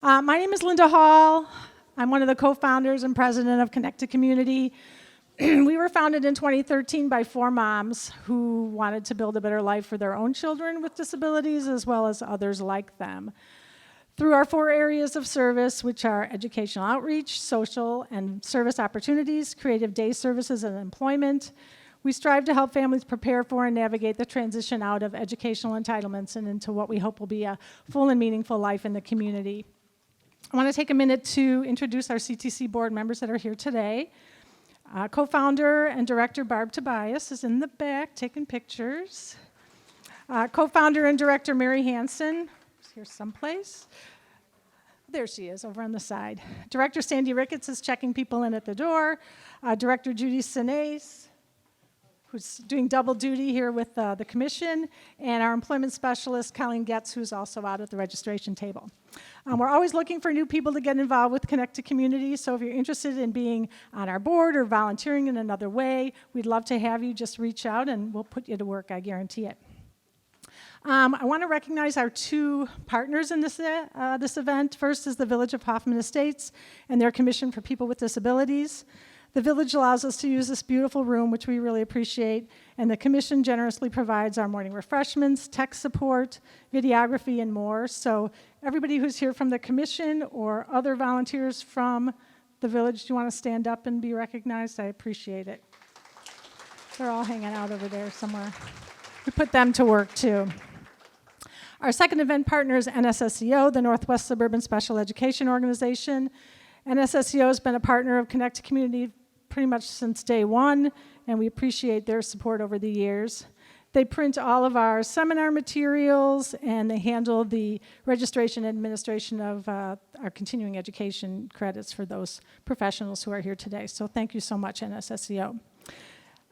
My name is Linda Hall. I'm one of the co-founders and president of Connected Community. We were founded in 2013 by 4 moms who wanted to build a better life for their own children with disabilities as well as others like them. Through our 4 areas of service, which are educational outreach, social and service opportunities, creative day services, and employment, we strive to help families prepare for and navigate the transition out of educational entitlements and into what we hope will be a full and meaningful life in the community. I want to take a minute to introduce our CTC board members that are here today. Co-founder and director Barb Tobias is in the back taking pictures. Co-founder and director Mary Hansen is here someplace. There she is over on the side. Director Sandy Ricketts is checking people in at the door. Director Judy Sinase, who's doing double duty here with the commission, and our employment specialist, Colleen Getz, who's also out at the registration table. We're always looking for new people to get involved with Connected Community, so if you're interested in being on our board or volunteering in another way, we'd love to have you. Just reach out and we'll put you to work, I guarantee it. I want to recognize our 2 partners in this event. First is the Village of Hoffman Estates and their Commission for People with Disabilities. The Village allows us to use this beautiful room, which we really appreciate, and the Commission generously provides our morning refreshments, tech support, videography, and more. So everybody who's here from the Commission or other volunteers from the Village, do you want to stand up and be recognized? I appreciate it. They're all hanging out over there somewhere. We put them to work, too. Our second event partner is NSSEO, the Northwest Suburban Special Education Organization. NSSEO has been a partner of Connected Community pretty much since day one, and we appreciate their support over the years. They print all of our seminar materials, and they handle the registration and administration of our continuing education credits for those professionals who are here today. So thank you so much, NSSEO.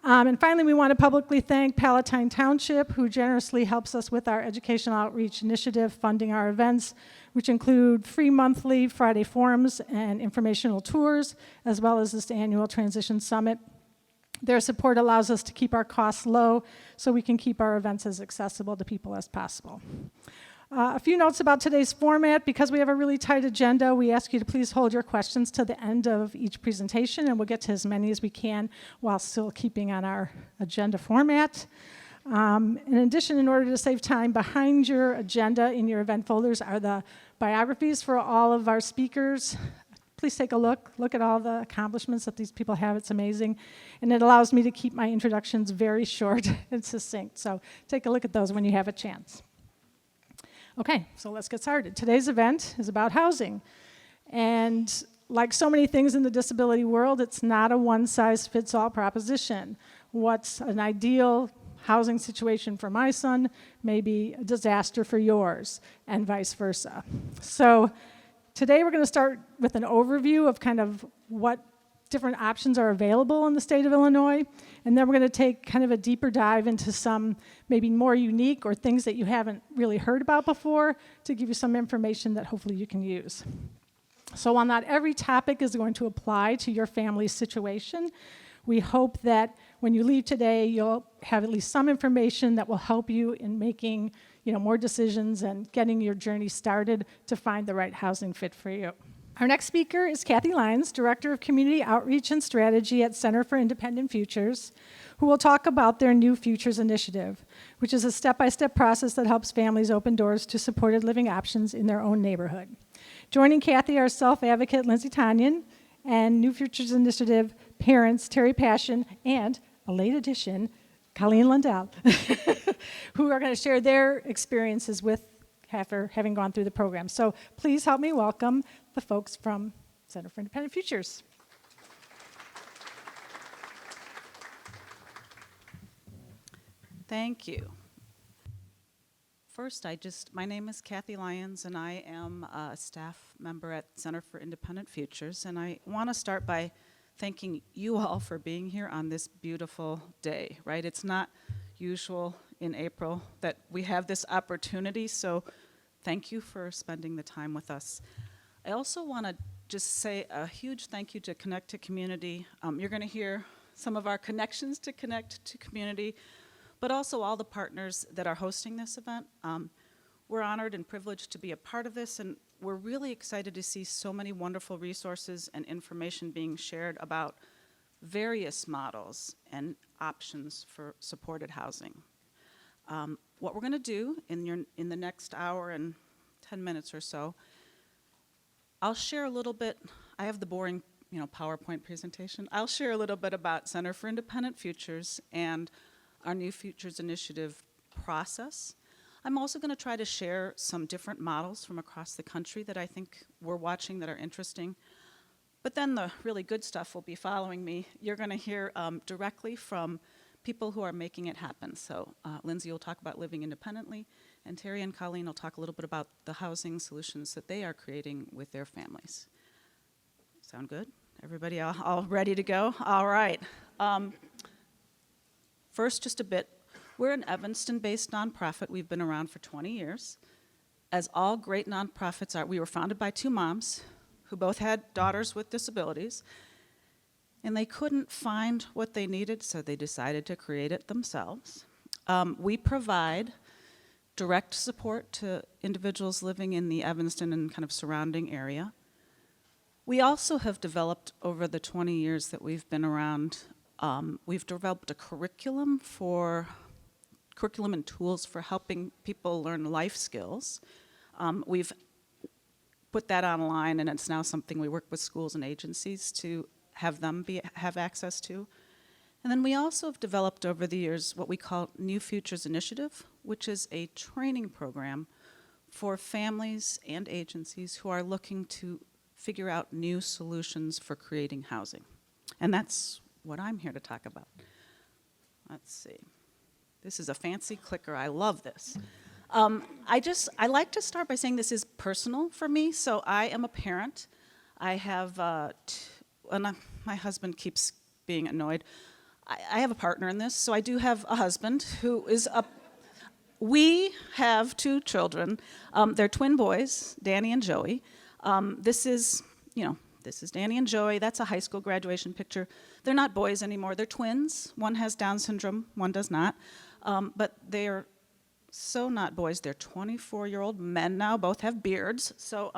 And finally, we want to publicly thank Palatine Township, who generously helps us with our educational outreach initiative, funding our events, which include free monthly Friday forums and informational tours, as well as this annual Transition Summit. Their support allows us to keep our costs low so we can keep our events as accessible to people as possible. A few notes about today's format. Because we have a really tight agenda, we ask you to please hold your questions to the end of each presentation, and we'll get to as many as we can while still keeping on our agenda format. In addition, in order to save time, behind your agenda in your event folders are the biographies for all of our speakers. Please take a look. Look at all the accomplishments that these people have. It's amazing. And it allows me to keep my introductions very short and succinct. So take a look at those when you have a chance. Okay, so let's get started. Today's event is about housing. And like so many things in the disability world, it's not a one-size-fits-all proposition. What's an ideal housing situation for my son may be a disaster for yours, and vice versa. So today we're going to start with an overview of kind of what different options are available in the state of Illinois, and then we're going to take kind of a deeper dive into some maybe more unique or things that you haven't really heard about before to give you some information that hopefully you can use. So while not every topic is going to apply to your family's situation, we hope that when you leave today, you'll have at least some information that will help you in making, more decisions and getting your journey started to find the right housing fit for you. Our next speaker is Kathy Lyons, Director of Community Outreach and Strategy at Center for Independent Futures, who will talk about their New Futures Initiative, which is a step-by-step process that helps families open doors to supported living options in their own neighborhood. Joining Kathy are self-advocate Lindsay Tanyan and New Futures Initiative parents Terry Passion and, a late addition, Colleen Lundell, who are going to share their experiences with after having gone through the program. So please help me welcome the folks from Center for Independent Futures. Thank you. First, my name is Kathy Lyons, and I am a staff member at Center for Independent Futures, and I want to start by thanking you all for being here on this beautiful day, right? It's not usual in April that we have this opportunity, so thank you for spending the time with us. I also want to just say a huge thank you to Connect to Community. You're going to hear some of our connections to Connect to Community, but also all the partners that are hosting this event. We're honored and privileged to be a part of this, and we're really excited to see so many wonderful resources and information being shared about various models and options for supported housing. What we're going to do in the next hour and 10 minutes or so, I'll share a little bit. I have the boring, PowerPoint presentation. I'll share a little bit about Center for Independent Futures and our New Futures Initiative process. I'm also going to try to share some different models from across the country that I think we're watching that are interesting. But then the really good stuff will be following me. You're going to hear directly from people who are making it happen. So Lindsay will talk about living independently, and Terry and Colleen will talk a little bit about the housing solutions that they are creating with their families. Sound good? Everybody all ready to go? All right. First, just a bit. We're an Evanston-based nonprofit. We've been around for 20 years. As all great nonprofits are, we were founded by two moms who both had daughters with disabilities, and they couldn't find what they needed, so they decided to create it themselves. We provide direct support to individuals living in the Evanston and kind of surrounding area. We also have developed, over the 20 years that we've been around, we've developed a curriculum and tools for helping people learn life skills. We've put that online, and it's now something we work with schools and agencies to have them have access to. And then we also have developed over the years what we call New Futures Initiative, which is a training program for families and agencies who are looking to figure out new solutions for creating housing. And that's what I'm here to talk about. Let's see. This is a fancy clicker. I love this. I like to start by saying this is personal for me. So I am a parent. I have, my husband keeps being annoyed. I have a partner in this, so I do have a husband who is we have two children. They're twin boys, Danny and Joey. This is Danny and Joey. That's a high school graduation picture. They're not boys anymore. They're twins. One has Down syndrome, one does not. But they're so not boys. They're 24-year-old men now. Both have beards. So,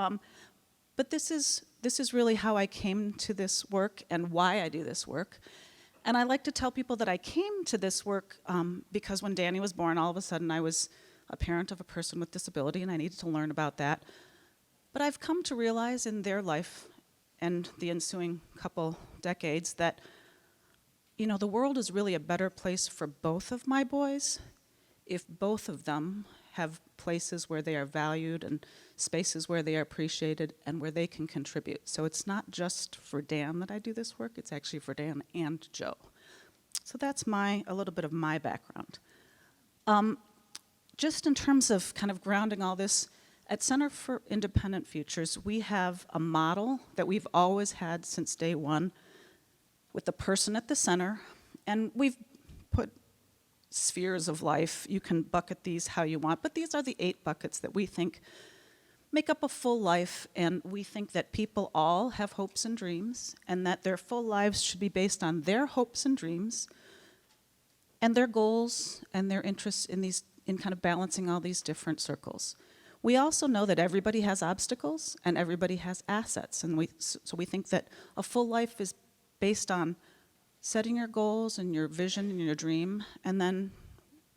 but this is really how I came to this work and why I do this work. And I like to tell people that I came to this work because when Danny was born, all of a sudden I was a parent of a person with disability, and I needed to learn about that. But I've come to realize in their life and the ensuing couple decades that, the world is really a better place for both of my boys if both of them have places where they are valued and spaces where they are appreciated and where they can contribute. So it's not just for Dan that I do this work, it's actually for Dan and Joe. So that's a little bit of my background. Just in terms of kind of grounding all this, at Center for Independent Futures, we have a model that we've always had since day one with the person at the center, and we've put spheres of life. You can bucket these how you want, but these are the 8 buckets that we think make up a full life, and we think that people all have hopes and dreams, and that their full lives should be based on their hopes and dreams and their goals and their interests in kind of balancing all these different circles. We also know that everybody has obstacles and everybody has assets, and so we think that a full life is based on setting your goals and your vision and your dream, and then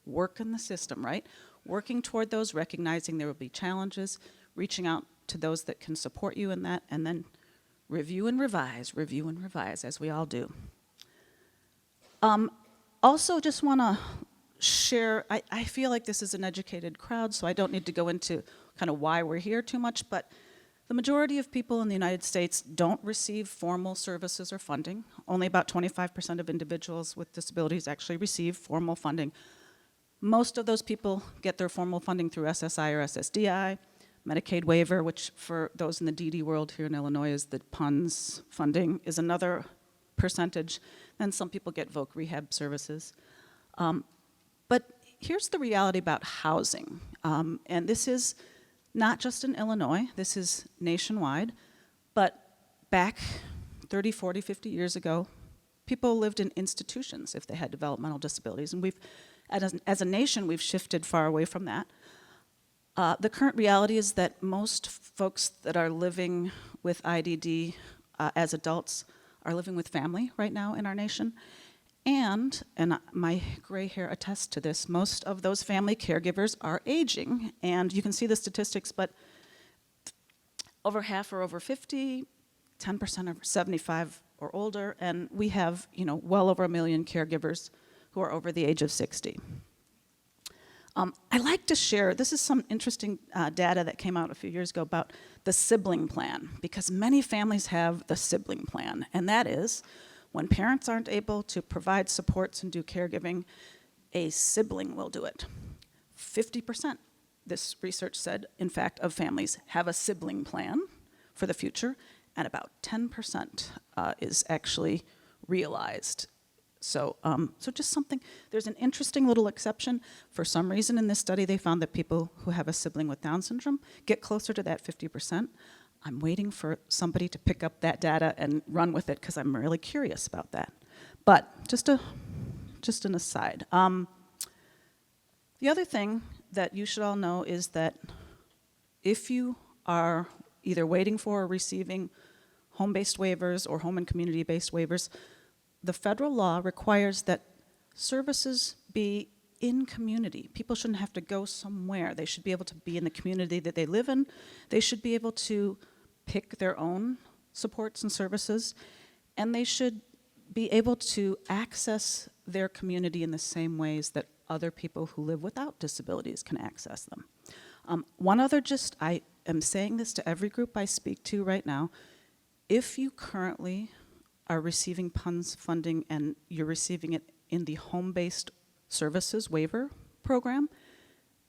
work in the system, right? Working toward those, recognizing there will be challenges, reaching out to those that can support you in that, and then review and revise, as we all do. Also, just want to share, I feel like this is an educated crowd, so I don't need to go into kind of why we're here too much, but the majority of people in the United States don't receive formal services or funding. Only about 25% of individuals with disabilities actually receive formal funding. Most of those people get their formal funding through SSI or SSDI, Medicaid waiver, which for those in the DD world here in Illinois is the PUNS funding, is another percentage. Then some people get VOC rehab services. But here's the reality about housing, and this is not just in Illinois, this is nationwide, but back 30, 40, 50 years ago, people lived in institutions if they had developmental disabilities, and as a nation, we've shifted far away from that. The current reality is that most folks that are living with IDD as adults are living with family right now in our nation. And my gray hair attests to this, most of those family caregivers are aging. And you can see the statistics, but over half are over 50, 10% are 75 or older, and we have, well over 1 million caregivers who are over the age of 60. I like to share, this is some interesting data that came out a few years ago about the sibling plan, because many families have the sibling plan, and that is when parents aren't able to provide supports and do caregiving, a sibling will do it. 50%, this research said, in fact, of families have a sibling plan for the future, and about 10% is actually realized. So just something, there's an interesting little exception. For some reason in this study, they found that people who have a sibling with Down syndrome get closer to that 50%. I'm waiting for somebody to pick up that data and run with it because I'm really curious about that. But just an aside. The other thing that you should all know is that if you are either waiting for or receiving home-based waivers or home and community-based waivers, the federal law requires that services be in community. People shouldn't have to go somewhere. They should be able to be in the community that they live in. They should be able to pick their own supports and services, and they should be able to access their community in the same ways that other people who live without disabilities can access them. One other I am saying this to every group I speak to right now. If you currently are receiving PUNS funding and you're receiving it in the home-based services waiver program,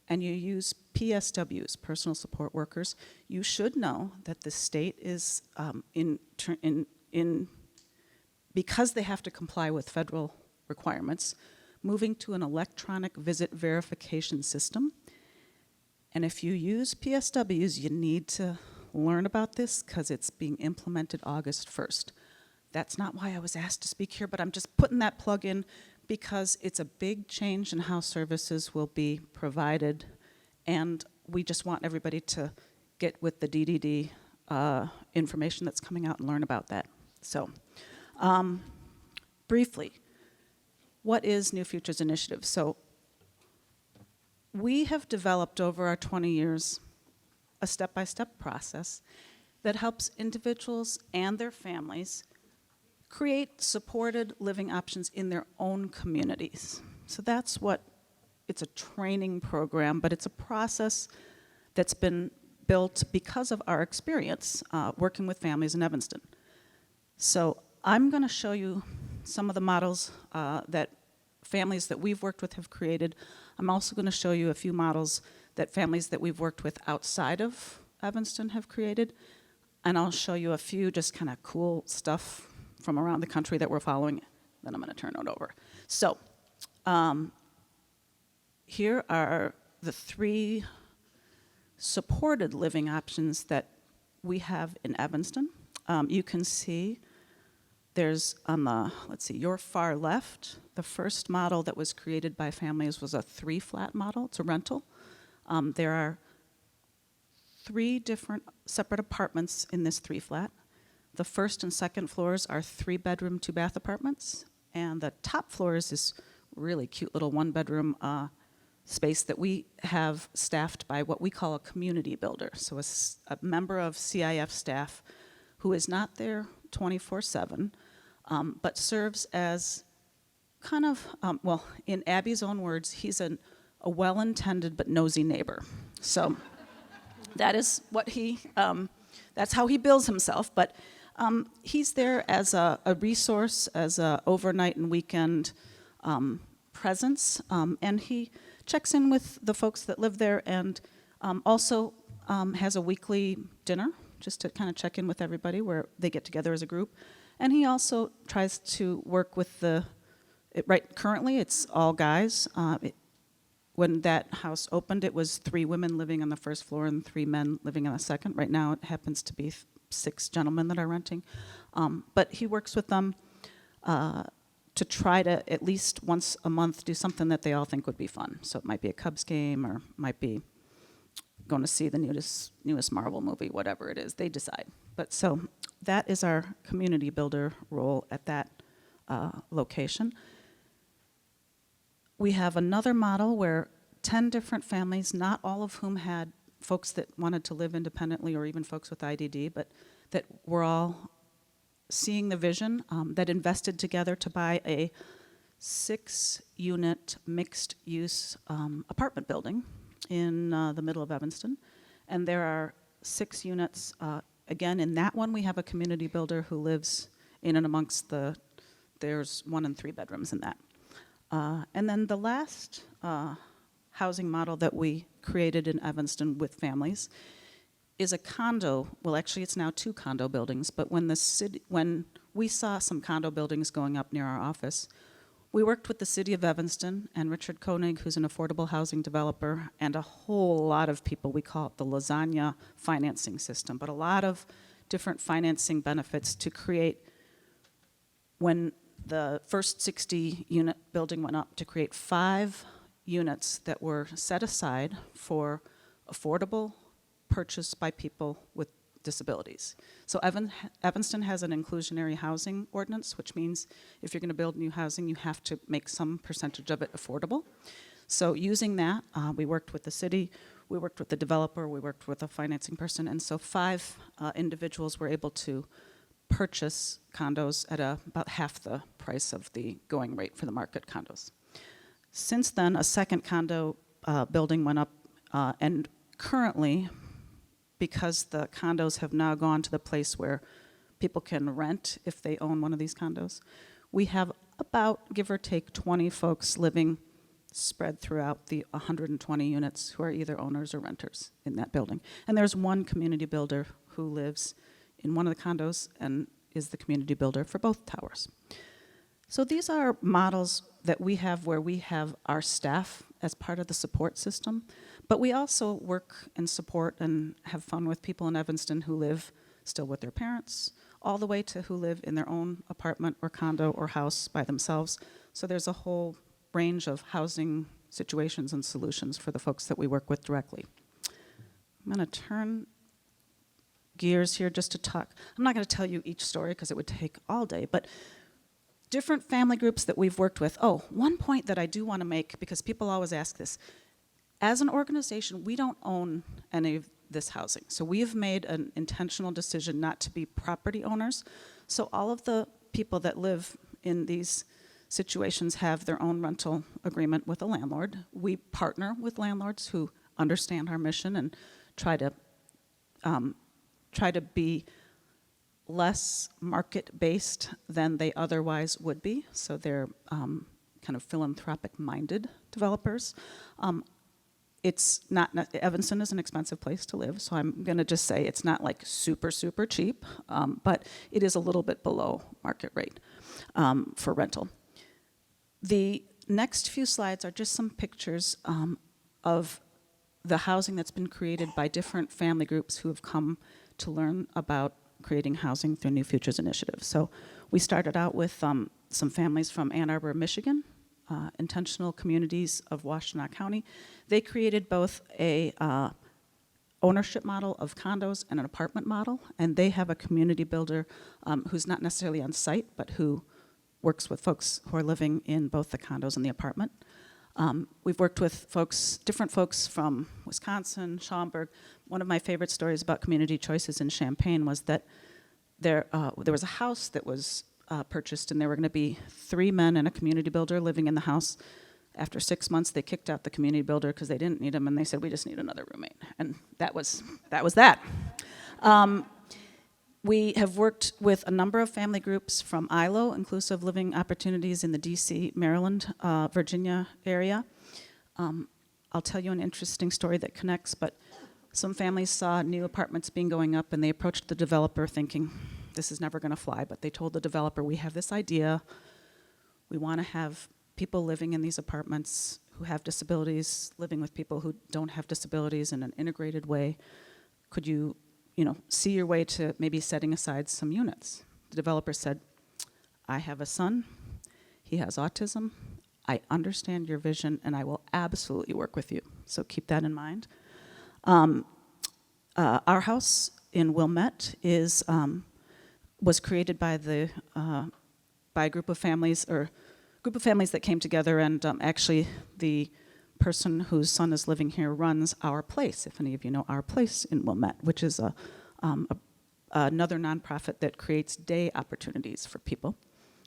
and you use PSWs, personal support workers, you should know that the state is, because they have to comply with federal requirements, moving to an electronic visit verification system. And if you use PSWs, you need to learn about this because it's being implemented August 1st. That's not why I was asked to speak here, but I'm just putting that plug in because it's a big change in how services will be provided, and we just want everybody to get with the DDD information that's coming out and learn about that. So, briefly, what is New Futures Initiative? So, we have developed over our 20 years a step-by-step process that helps individuals and their families create supported living options in their own communities. So that's what, it's a training program, but it's a process that's been built because of our experience working with families in Evanston. So I'm gonna show you some of the models that families that we've worked with have created. I'm also gonna show you a few models that families that we've worked with outside of Evanston have created. And I'll show you a few just kind of cool stuff from around the country that we're following. Then I'm going to turn it over. So here are the 3 supported living options that we have in Evanston. You can see there's on the, let's see, your far left, the first model that was created by families was a 3-flat model. It's a rental. There are 3 different separate apartments in this 3-flat. The first and second floors are 3-bedroom, 2-bath apartments, and the top floor is this really cute little 1-bedroom space that we have staffed by what we call a community builder. So a member of CIF staff who is not there 24/7, but serves as kind of, well, in Abby's own words, he's a well-intended but nosy neighbor. So that is what that's how he bills himself, but he's there as a resource, as a overnight and weekend presence, and he checks in with the folks that live there, and also has a weekly dinner just to kind of check in with everybody where they get together as a group. And he also tries to work with currently it's all guys. When that house opened, it was 3 women living on the first floor and 3 men living on the second. Right now it happens to be 6 gentlemen that are renting. But he works with them to try to at least once a month do something that they all think would be fun. So it might be a Cubs game, or might be going to see the newest Marvel movie, whatever it is, they decide. But so that is our community builder role at that location. We have another model where 10 different families, not all of whom had folks that wanted to live independently or even folks with IDD, but that were all seeing the vision, that invested together to buy a 6-unit mixed-use apartment building in the middle of Evanston. And there are 6 units. Again, in that one, we have a community builder who lives in and amongst there's 1 and 3 bedrooms in that. And then the last housing model that we created in Evanston with families is a condo. Well, actually, it's now 2 condo buildings. But when we saw some condo buildings going up near our office, we worked with the city of Evanston and Richard Koenig, who's an affordable housing developer, and a whole lot of people. We call it the lasagna financing system, but a lot of different financing benefits to create, when the first 60-unit building went up, to create 5 units that were set aside for affordable purchase by people with disabilities. So Evanston has an inclusionary housing ordinance, which means if you're going to build new housing, you have to make some percentage of it affordable. So using that, we worked with the city, we worked with the developer, we worked with a financing person, and so 5 individuals were able to purchase condos at about half the price of the going rate for the market condos. Since then, a second condo building went up, and currently, because the condos have now gone to the place where people can rent if they own one of these condos, we have about, give or take, 20 folks living spread throughout the 120 units who are either owners or renters in that building. And there's one community builder who lives in one of the condos and is the community builder for both towers. So these are models that we have where we have our staff as part of the support system, but we also work and support and have fun with people in Evanston who live still with their parents, all the way to who live in their own apartment or condo or house by themselves. So there's a whole range of housing situations and solutions for the folks that we work with directly. I'm going to turn gears here just to talk. I'm not going to tell you each story because it would take all day, but different family groups that we've worked with. Oh, one point that I do want to make, because people always ask this. As an organization, we don't own any of this housing. So we've made an intentional decision not to be property owners. So all of the people that live in these situations have their own rental agreement with a landlord. We partner with landlords who understand our mission and try to be less market-based than they otherwise would be. So they're kind of philanthropic-minded developers. It's not, Evanston is an expensive place to live, so I'm going to just say it's not like super, super cheap, but it is a little bit below market rate for rental. The next few slides are just some pictures of the housing that's been created by different family groups who have come to learn about creating housing through New Futures Initiative. So we started out with some families from Ann Arbor, Michigan, Intentional Communities of Washtenaw County. They created both a ownership model of condos and an apartment model, and they have a community builder who's not necessarily on site, but who works with folks who are living in both the condos and the apartment. We've worked with different folks from Wisconsin, Schaumburg. One of my favorite stories about community choices in Champaign was that there was a house that was purchased, and there were going to be 3 men and a community builder living in the house. After 6 months, they kicked out the community builder because they didn't need him, and they said, "We just need another roommate," and that was that. We have worked with a number of family groups from ILO, Inclusive Living Opportunities, in the DC, Maryland, Virginia area. I'll tell you an interesting story that connects, but some families saw new apartments being going up, and they approached the developer thinking, this is never going to fly, but they told the developer, we have this idea. We want to have people living in these apartments who have disabilities, living with people who don't have disabilities in an integrated way. Could you see your way to maybe setting aside some units? The developer said, I have a son, he has autism, I understand your vision, and I will absolutely work with you. So keep that in mind. Our house in Wilmette was created by by a group of families that came together, and actually the person whose son is living here runs Our Place, if any of you know Our Place in Wilmette, which is another nonprofit that creates day opportunities for people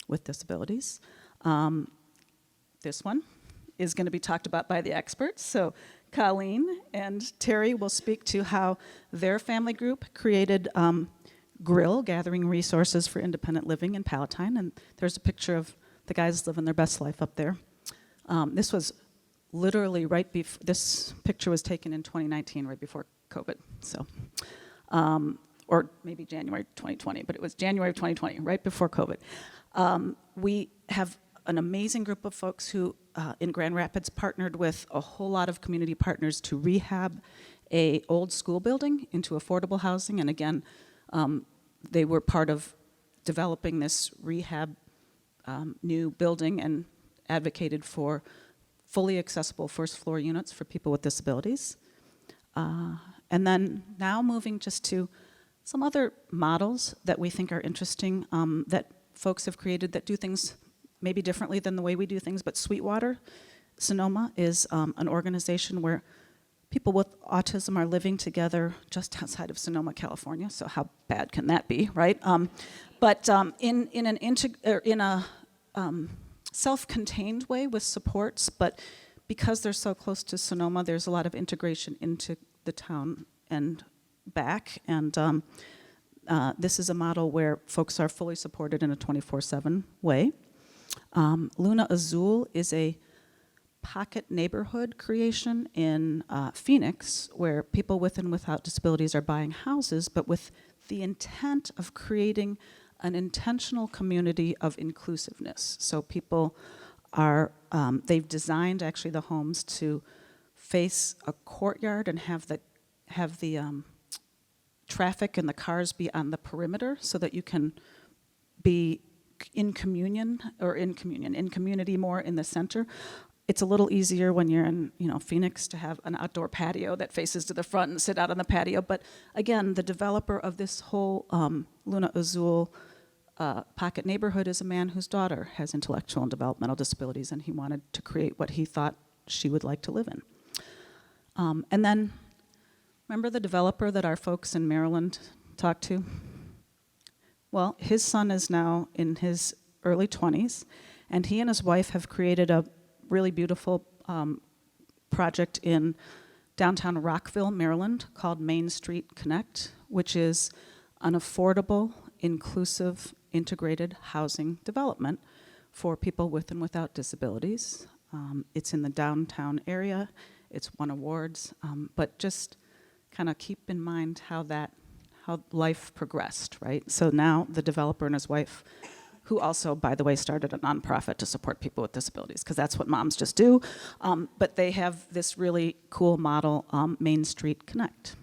with disabilities. This one is going to be talked about by the experts. So Colleen and Terry will speak to how their family group created Grill, gathering resources for independent living in Palatine. And there's a picture of the guys living their best life up there. This was literally right before, this picture was taken in 2019, right before COVID. So, or maybe January 2020, but it was January of 2020, right before COVID. We have an amazing group of folks who, in Grand Rapids, partnered with a whole lot of community partners to rehab a old school building into affordable housing. And again, they were part of developing this rehab new building and advocated for fully accessible first floor units for people with disabilities. And then now moving just to some other models that we think are interesting that folks have created that do things maybe differently than the way we do things, but Sweetwater Sonoma is an organization where people with autism are living together just outside of Sonoma, California. So how bad can that be, right? But in a self-contained way with supports, but because they're so close to Sonoma, there's a lot of integration into the town and back. And this is a model where folks are fully supported in a 24/7 way. Luna Azul is a pocket neighborhood creation in Phoenix where people with and without disabilities are buying houses, but with the intent of creating an intentional community of inclusiveness. So people are, they've designed actually the homes to face a courtyard and have the traffic and the cars be on the perimeter so that you can be in community more in the center. It's a little easier when you're in, Phoenix to have an outdoor patio that faces to the front and sit out on the patio. But again, the developer of this whole Luna Azul pocket neighborhood is a man whose daughter has intellectual and developmental disabilities, and he wanted to create what he thought she would like to live in. And then, remember the developer that our folks in Maryland talked to? Well, his son is now in his early 20s, and he and his wife have created a really beautiful project in downtown Rockville, Maryland, called Main Street Connect, which is an affordable, inclusive, integrated housing development for people with and without disabilities. It's in the downtown area. It's won awards, but just kind of keep in mind how life progressed, right? So now the developer and his wife, who also, by the way, started a nonprofit to support people with disabilities, because that's what moms just do. But they have this really cool model, Main Street Connect.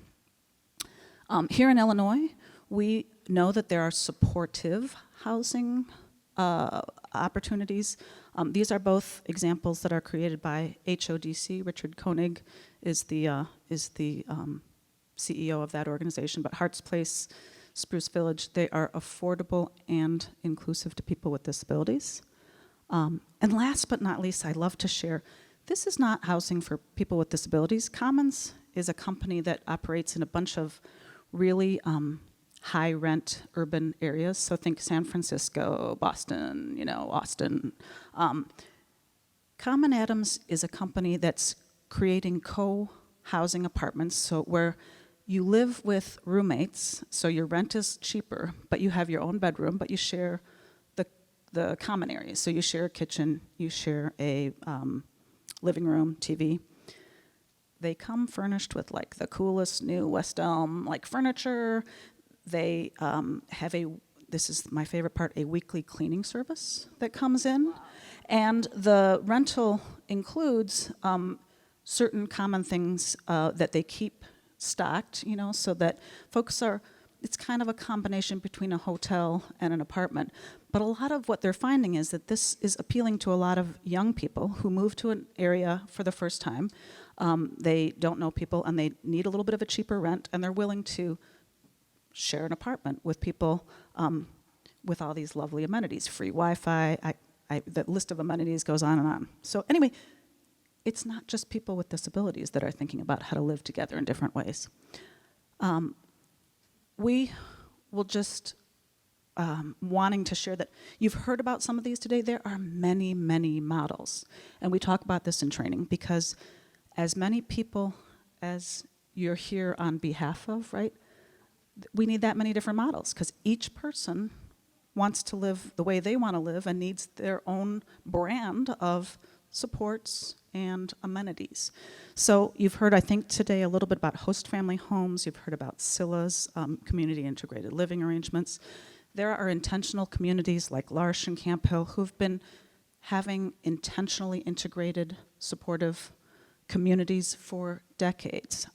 Here in Illinois, we know that there are supportive housing opportunities. These are both examples that are created by HODC. Richard Koenig is the CEO of that organization, but Hart's Place, Spruce Village, they are affordable and inclusive to people with disabilities. And last but not least, I love to share, this is not housing for people with disabilities. Commons is a company that operates in a bunch of really high rent urban areas. So think San Francisco, Boston, Austin. Common Adams is a company that's creating co-housing apartments, so where you live with roommates, so your rent is cheaper, but you have your own bedroom, but you share the common areas. So you share a kitchen, you share a living room, TV. They come furnished with like the coolest new West Elm furniture. They have this is my favorite part, a weekly cleaning service that comes in. And the rental includes certain common things that they keep stocked, so that folks are it's kind of a combination between a hotel and an apartment. But a lot of what they're finding is that this is appealing to a lot of young people who move to an area for the first time. They don't know people and they need a little bit of a cheaper rent, and they're willing to share an apartment with people with all these lovely amenities, free Wi-Fi. The list of amenities goes on and on. So anyway, it's not just people with disabilities that are thinking about how to live together in different ways. We will just wanting to share that you've heard about some of these today. There are many, many models. And we talk about this in training because as many people as you're here on behalf of, right, we need that many different models because each person wants to live the way they want to live and needs their own brand of supports and amenities. So you've heard, I think, today a little bit about host family homes. You've heard about SILA's community integrated living arrangements. There are intentional communities like L'Arche and Camp Hill who've been having intentionally integrated supportive communities for decades.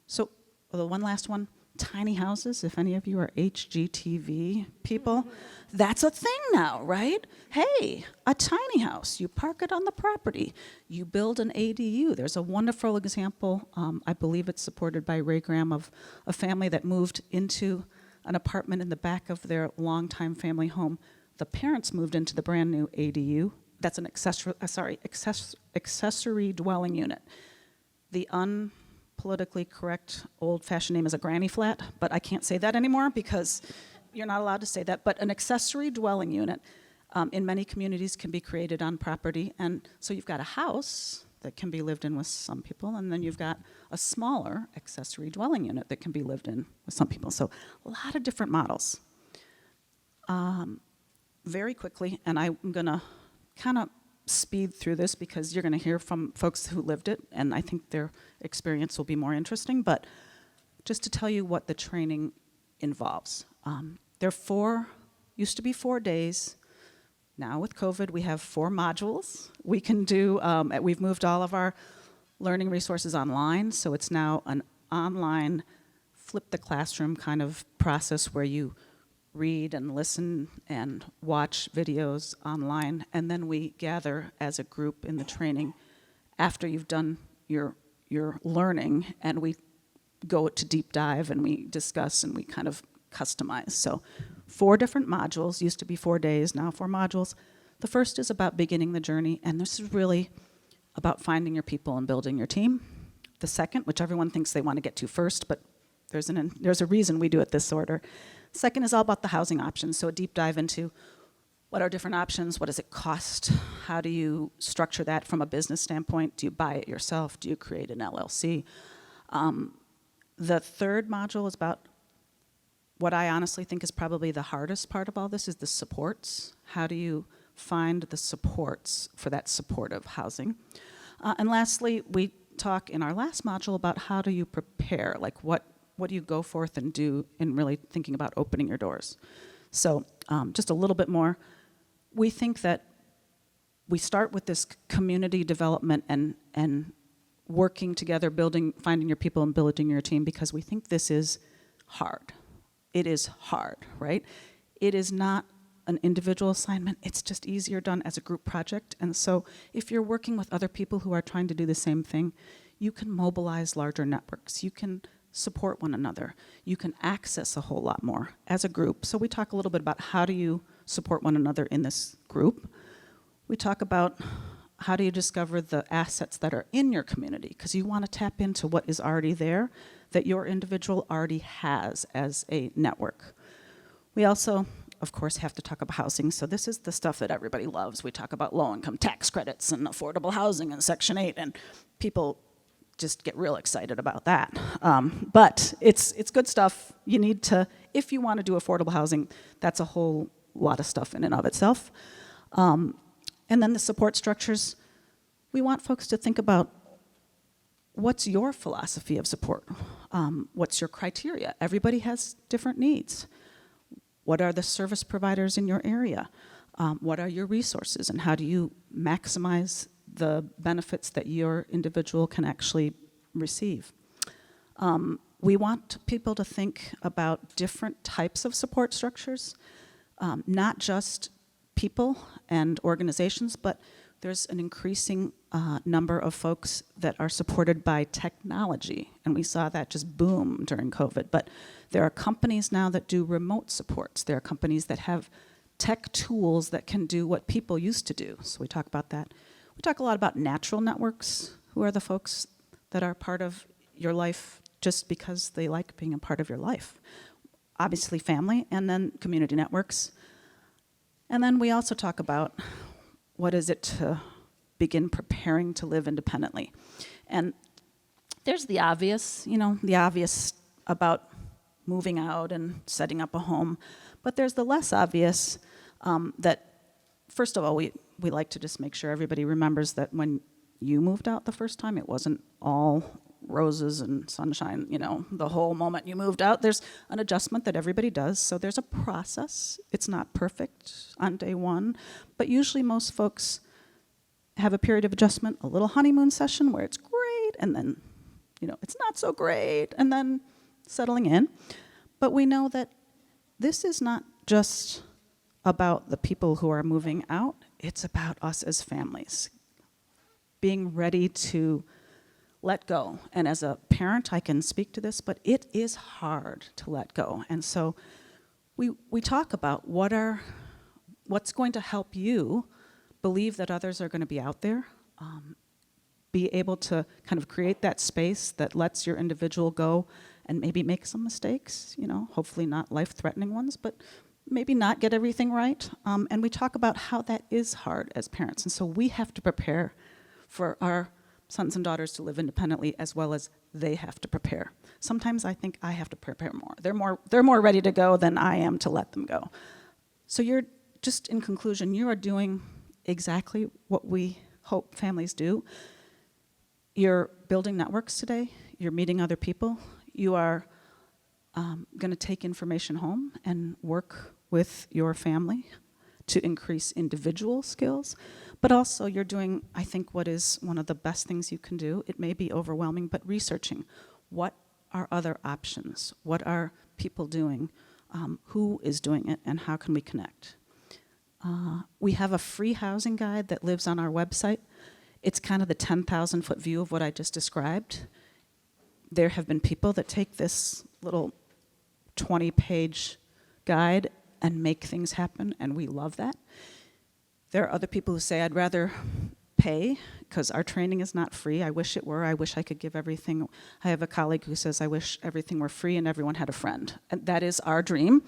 So the one last one, tiny houses. If any of you are HGTV people, that's a thing now, right? Hey, a tiny house, you park it on the property, you build an ADU. There's a wonderful example, I believe it's supported by Ray Graham, of a family that moved into an apartment in the back of their longtime family home. The parents moved into the brand new ADU. That's an accessory dwelling unit. The politically correct old-fashioned name is a granny flat, but I can't say that anymore because you're not allowed to say that. But an accessory dwelling unit in many communities can be created on property. And so you've got a house that can be lived in with some people, and then you've got a smaller accessory dwelling unit that can be lived in with some people. So a lot of different models. Very quickly, and I'm gonna kind of speed through this because you're going to hear from folks who lived it, and I think their experience will be more interesting, but just to tell you what the training involves. There used to be 4 days. Now with COVID, we have 4 modules. We can do, we've moved all of our learning resources online, so it's now an online flip the classroom kind of process where you read and listen and watch videos online, and then we gather as a group in the training after you've done your learning, and we go to deep dive and we discuss and we kind of customize. So 4 different modules, used to be 4 days, now 4 modules. The first is about beginning the journey, and this is really about finding your people and building your team. The second, which everyone thinks they want to get to first, but there's a reason we do it this order. Second is all about the housing options, so a deep dive into what are different options, what does it cost, how do you structure that from a business standpoint, do you buy it yourself, do you create an LLC? The third module is about what I honestly think is probably the hardest part of all this is the supports. How do you find the supports for that supportive housing? And lastly, we talk in our last module about how do you prepare, like what do you go forth and do in really thinking about opening your doors? So just a little bit more. We think that we start with this community development and working together, finding your people and building your team because we think this is hard. It is hard, right? It is not an individual assignment. It's just easier done as a group project. And so if you're working with other people who are trying to do the same thing, you can mobilize larger networks. You can support one another. You can access a whole lot more as a group. So we talk a little bit about how do you support one another in this group. We talk about how do you discover the assets that are in your community, because you want to tap into what is already there that your individual already has as a network. We also, of course, have to talk about housing. So this is the stuff that everybody loves. We talk about low-income tax credits and affordable housing and Section 8, and people just get real excited about that. But it's good stuff. You need to, if you want to do affordable housing, that's a whole lot of stuff in and of itself. And then the support structures, we want folks to think about what's your philosophy of support? What's your criteria? Everybody has different needs. What are the service providers in your area? What are your resources, and how do you maximize the benefits that your individual can actually receive? We want people to think about different types of support structures, not just people and organizations, but there's an increasing number of folks that are supported by technology, and we saw that just boom during COVID. But there are companies now that do remote supports. There are companies that have tech tools that can do what people used to do. So we talk about that. We talk a lot about natural networks. Who are the folks that are part of your life just because they like being a part of your life? Obviously family, and then community networks. And then we also talk about what is it to begin preparing to live independently. And there's the obvious, the obvious about moving out and setting up a home. But there's the less obvious that, first of all, we like to just make sure everybody remembers that when you moved out the first time, it wasn't all roses and sunshine, the whole moment you moved out. There's an adjustment that everybody does, so there's a process. It's not perfect on day one, but usually most folks have a period of adjustment, a little honeymoon session where it's great, and then, it's not so great, and then settling in. But we know that this is not just about the people who are moving out, it's about us as families being ready to let go. And as a parent, I can speak to this, but it is hard to let go. And so we talk about what's going to help you believe that others are going to be out there, be able to kind of create that space that lets your individual go and maybe make some mistakes, hopefully not life-threatening ones, but maybe not get everything right. And we talk about how that is hard as parents. And so we have to prepare for our sons and daughters to live independently as well as they have to prepare. Sometimes I think I have to prepare more. They're more ready to go than I am to let them go. So just in conclusion, you are doing exactly what we hope families do. You're building networks today. You're meeting other people. You are going to take information home and work with your family to increase individual skills. But also you're doing, I think, what is one of the best things you can do. It may be overwhelming, but researching what are other options? What are people doing? Who is doing it, and how can we connect? We have a free housing guide that lives on our website. It's kind of the 10,000-foot view of what I just described. There have been people that take this little 20-page guide and make things happen, and we love that. There are other people who say, I'd rather pay, because our training is not free. I wish it were. I wish I could give everything. I have a colleague who says, I wish everything were free and everyone had a friend. And that is our dream.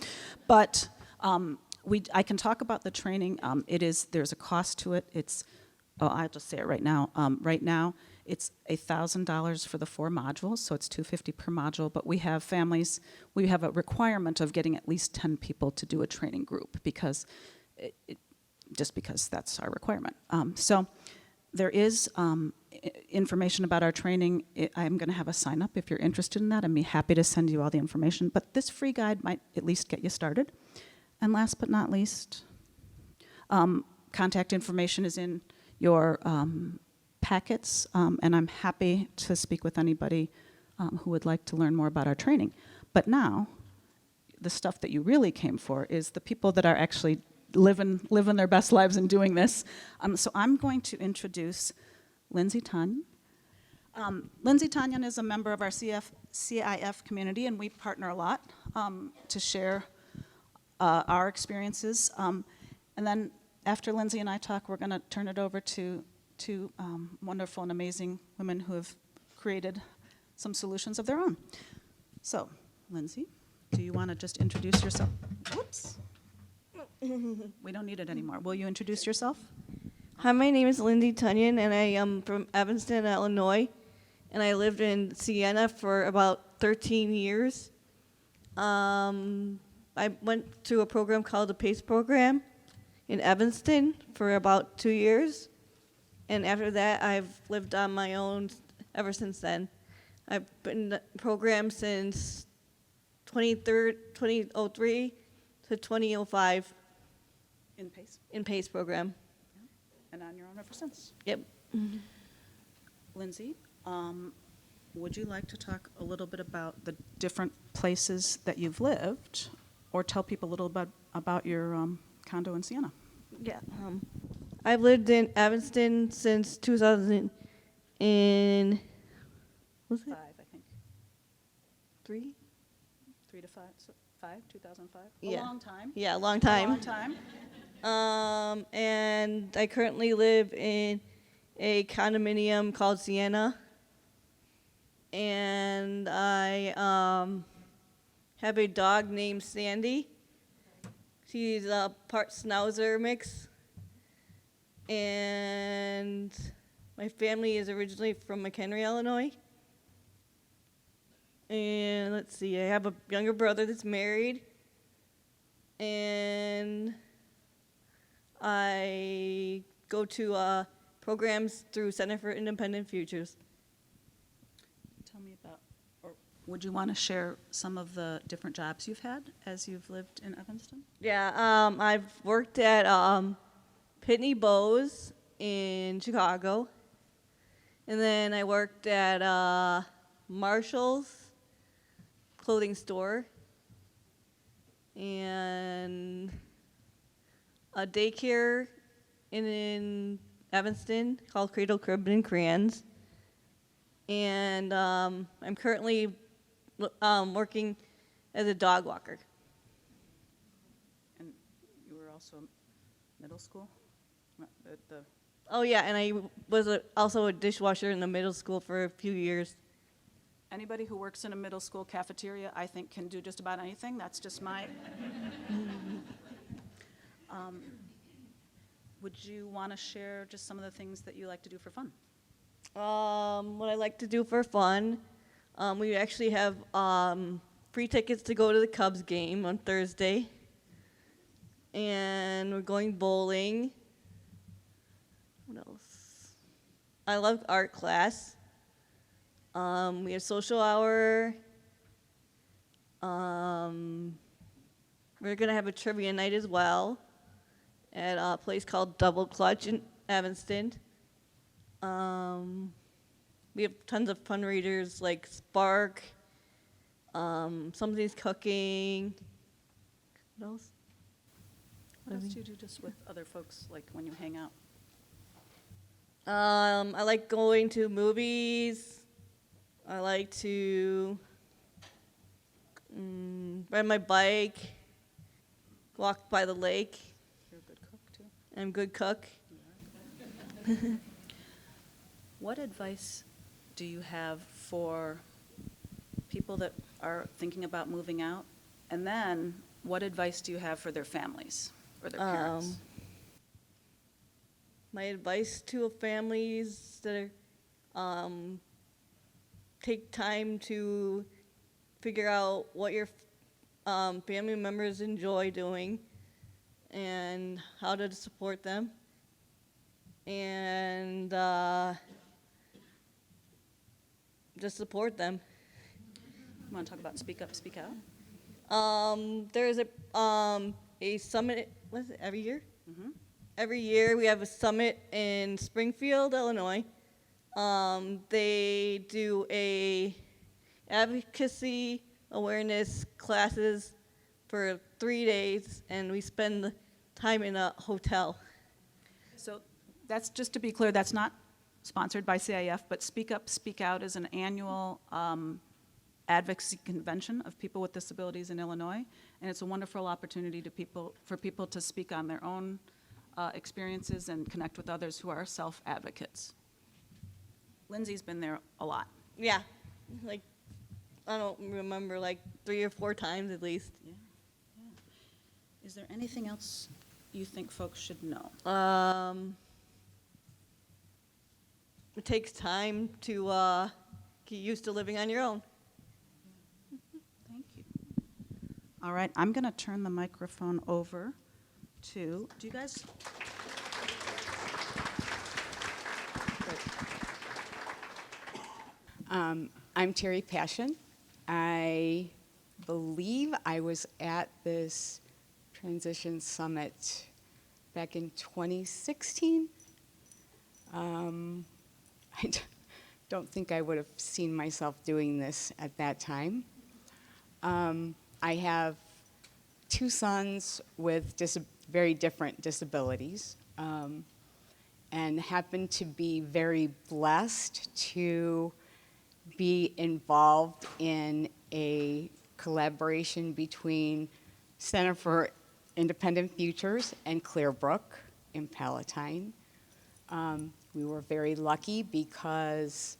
But I can talk about the training. There's a cost to it. I'll just say it right now. Right now, it's $1,000 for the 4 modules, so it's $250 per module. But we have families, we have a requirement of getting at least 10 people to do a training group because just because that's our requirement. So there is information about our training. I'm going to have a sign up if you're interested in that. I'd be happy to send you all the information. But this free guide might at least get you started. And last but not least, contact information is in your packets, and I'm happy to speak with anybody who would like to learn more about our training. But now, the stuff that you really came for is the people that are actually living their best lives and doing this. So I'm going to introduce Lindsay Tanyan. Lindsay Tanyan is a member of our CIF community, and we partner a lot to share our experiences. And then after Lindsay and I talk, we're going to turn it over to two wonderful and amazing women who have created some solutions of their own. So, Lindsay, do you want to just introduce yourself? Whoops. We don't need it anymore. Will you introduce yourself? Hi, my name is Lindsay Tunyon, and I am from Evanston, Illinois, and I lived in Siena for about 13 years. I went to a program called the PACE program in Evanston for about 2 years, and after that, I've lived on my own ever since then. I've been in the program since 2003 to 2005. In PACE. In PACE program. And on your own ever since. Yep. Lindsay, would you like to talk a little bit about the different places that you've lived, or tell people a little bit about your condo in Siena? Yeah. I've lived in Evanston since 2000 in, was it 5, I think. 3? 3 to 5, 2005? Yeah. A long time. Yeah, a long A time. long time. And I currently live in a condominium called Siena. And I have a dog named Sandy. She's a part Schnauzer mix. And my family is originally from McHenry, Illinois. And let's see, I have a younger brother that's married. And I go to programs through Center for Independent Futures. Tell me about, or would you want to share some of the different jobs you've had as you've lived in Evanston? Yeah, I've worked at Pitney Bowes in Chicago. And then I worked at Marshall's clothing store. And a daycare in Evanston called Cradle Crib and Crayons. And I'm currently working as a dog walker. And you were also middle school? The Oh yeah, and I was also a dishwasher in the middle school for a few years. Anybody who works in a middle school cafeteria, I think, can do just about anything. That's just my. Would you want to share just some of the things that you like to do for fun? What I like to do for fun, we actually have free tickets to go to the Cubs game on Thursday. And we're going bowling. What else? I love art class. We have social hour. We're going to have a trivia night as well at a place called Double Clutch in Evanston. We have tons of fundraisers like Spark, Somebody's Cooking. What else? What else do you do just with other folks, like when you hang out? I like going to movies. I like to ride my bike, walk by the lake. You're a good cook, too. I'm a good cook. What advice do you have for people that are thinking about moving out? And then, what advice do you have for their families or their parents? My advice to families that are take time to figure out what your family members enjoy doing and how to support them. And just support them. You want to talk about Speak Up, Speak Out? There's a summit, what is it, every year? Mm-hmm. Every year we have a summit in Springfield, Illinois. They do a advocacy awareness classes for 3 days, and we spend the time in a hotel. So that's, just to be clear, that's not sponsored by CIF, but Speak Up, Speak Out is an annual advocacy convention of people with disabilities in Illinois, and it's a wonderful opportunity for people to speak on their own experiences and connect with others who are self-advocates. Lindsay's been there a lot. Yeah, like, I don't remember, like 3 or 4 times at least. Yeah. Is there anything else you think folks should know? It takes time to get used to living on your own. Thank you. All right, I'm going to turn the microphone over to, do you guys? I'm Terry Passion. I believe I was at this Transition Summit back in 2016. don't think I would have seen myself doing this at that time. I have two sons with very different disabilities, and happen to be very blessed to be involved in a collaboration between Center for Independent Futures and Clearbrook in Palatine. We were very lucky because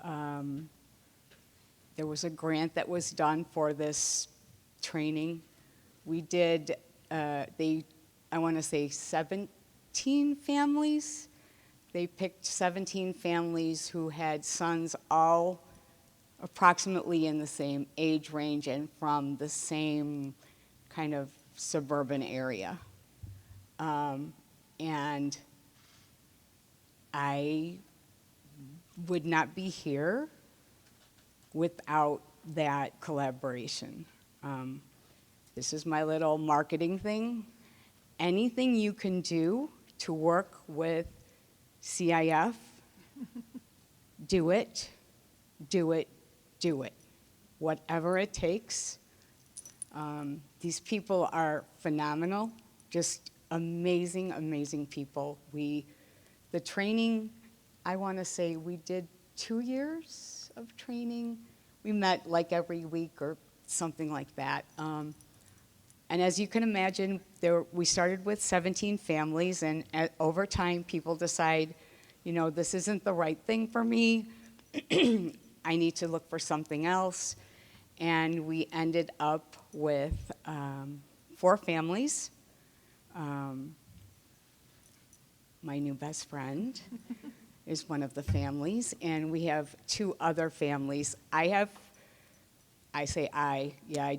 there was a grant that was done for this training. We did, I want to say 17 families. They picked 17 families who had sons all approximately in the same age range and from the same kind of suburban area. And I would not be here without that collaboration. This is my little marketing thing. Anything you can do to work with CIF, do it, do it, do it. Whatever it takes. These people are phenomenal, just amazing, amazing people. The training, I want to say we did 2 years of training. We met like every week or something like that. And as you can imagine, we started with 17 families, and over time, people decide, this isn't the right thing for me. I need to look for something else. And we ended up with 4 families. My new best friend is one of the families, and we have 2 other families. I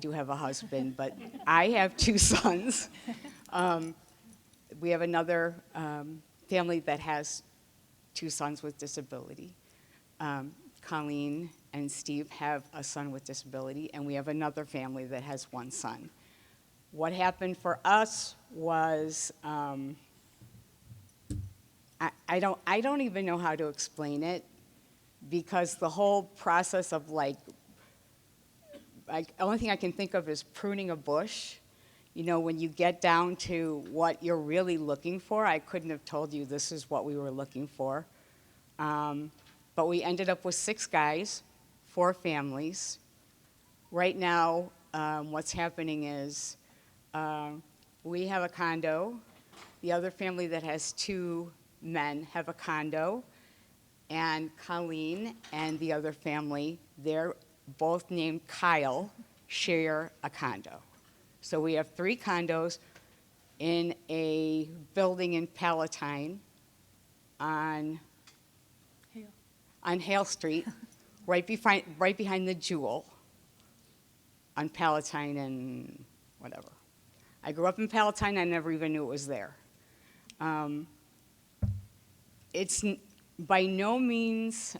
do have a husband, but I have 2 sons. We have another family that has 2 sons with disability. Colleen and Steve have a son with disability, and we have another family that has 1 son. What happened for us was, I don't even know how to explain it, because the whole process of the only thing I can think of is pruning a bush. When you get down to what you're really looking for, I couldn't have told you this is what we were looking for. But we ended up with 6 guys, 4 families. Right now, what's happening is we have a condo. The other family that has 2 men have a condo. And Colleen and the other family, they're both named Kyle, share a condo. So we have 3 condos in a building in Palatine on Hale Street, right behind the Jewel on Palatine and whatever. I grew up in Palatine, I never even knew it was there. It's by no means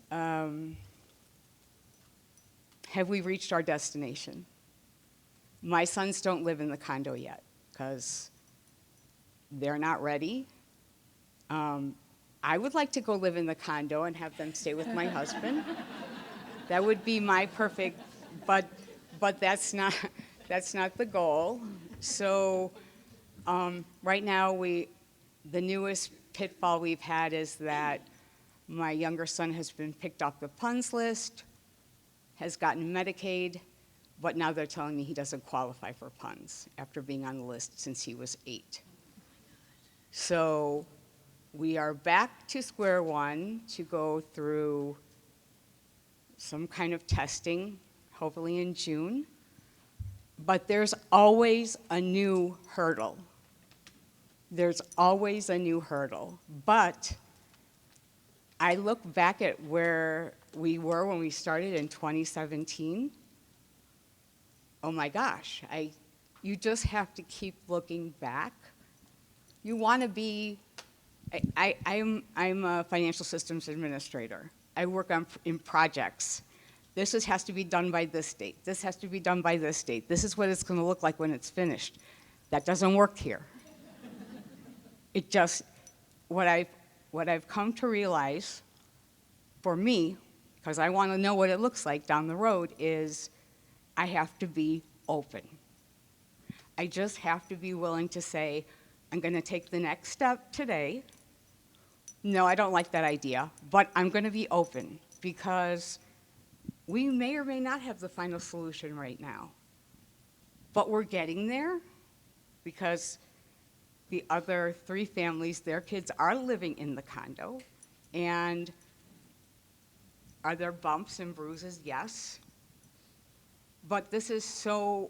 have we reached our destination. My sons don't live in the condo yet because they're not ready. I would like to go live in the condo and have them stay with my husband. That would be my perfect, but that's not the goal. So right now the newest pitfall we've had is that my younger son has been picked off the PUNS list, has gotten Medicaid, but now they're telling me he doesn't qualify for PUNS after being on the list since he was 8. So we are back to square one to go through some kind of testing, hopefully in June. But there's always a new hurdle. There's always a new hurdle. But I look back at where we were when we started in 2017. Oh my gosh, you just have to keep looking back. You want to be, I'm a financial systems administrator. I work in projects. This has to be done by this date. This has to be done by this date. This is what it's going to look like when it's finished. That doesn't work here. What I've come to realize, for me, because I want to know what it looks like down the road, is I have to be open. I just have to be willing to say, I'm going to take the next step today. No, I don't like that idea, but I'm going to be open because we may or may not have the final solution right now. But we're getting there because the other 3 families, their kids are living in the condo. And are there bumps and bruises? Yes. But this is so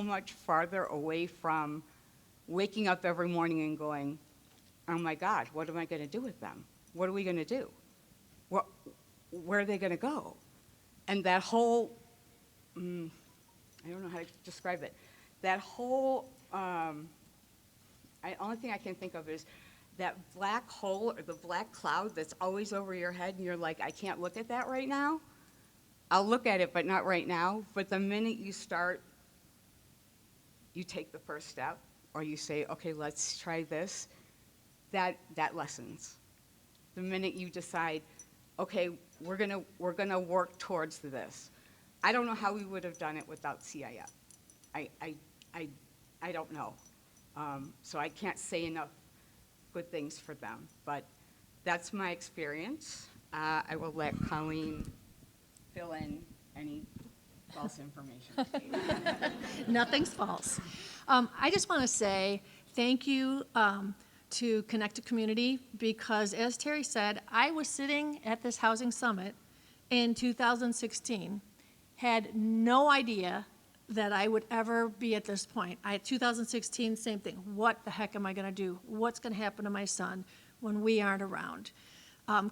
much farther away from waking up every morning and going, oh my God, what am I going to do with them? What are we going to do? Where are they going to go? And that whole, I don't know how to describe it. That whole, only thing I can think of is that black hole or the black cloud that's always over your head, and you're like, I can't look at that right now. I'll look at it, but not right now. But the minute you start, you take the first step, or you say, okay, let's try this, that lessens. The minute you decide, okay, we're gonna work towards this. I don't know how we would have done it without CIF. I don't know. So I can't say enough good things for them, but that's my experience. I will let Colleen fill in any false information. Nothing's false. I just want to say thank you to Connect to Community, because as Terry said, I was sitting at this housing summit in 2016, had no idea that I would ever be at this point. 2016, same thing. What the heck am I going to do? What's going to happen to my son when we aren't around?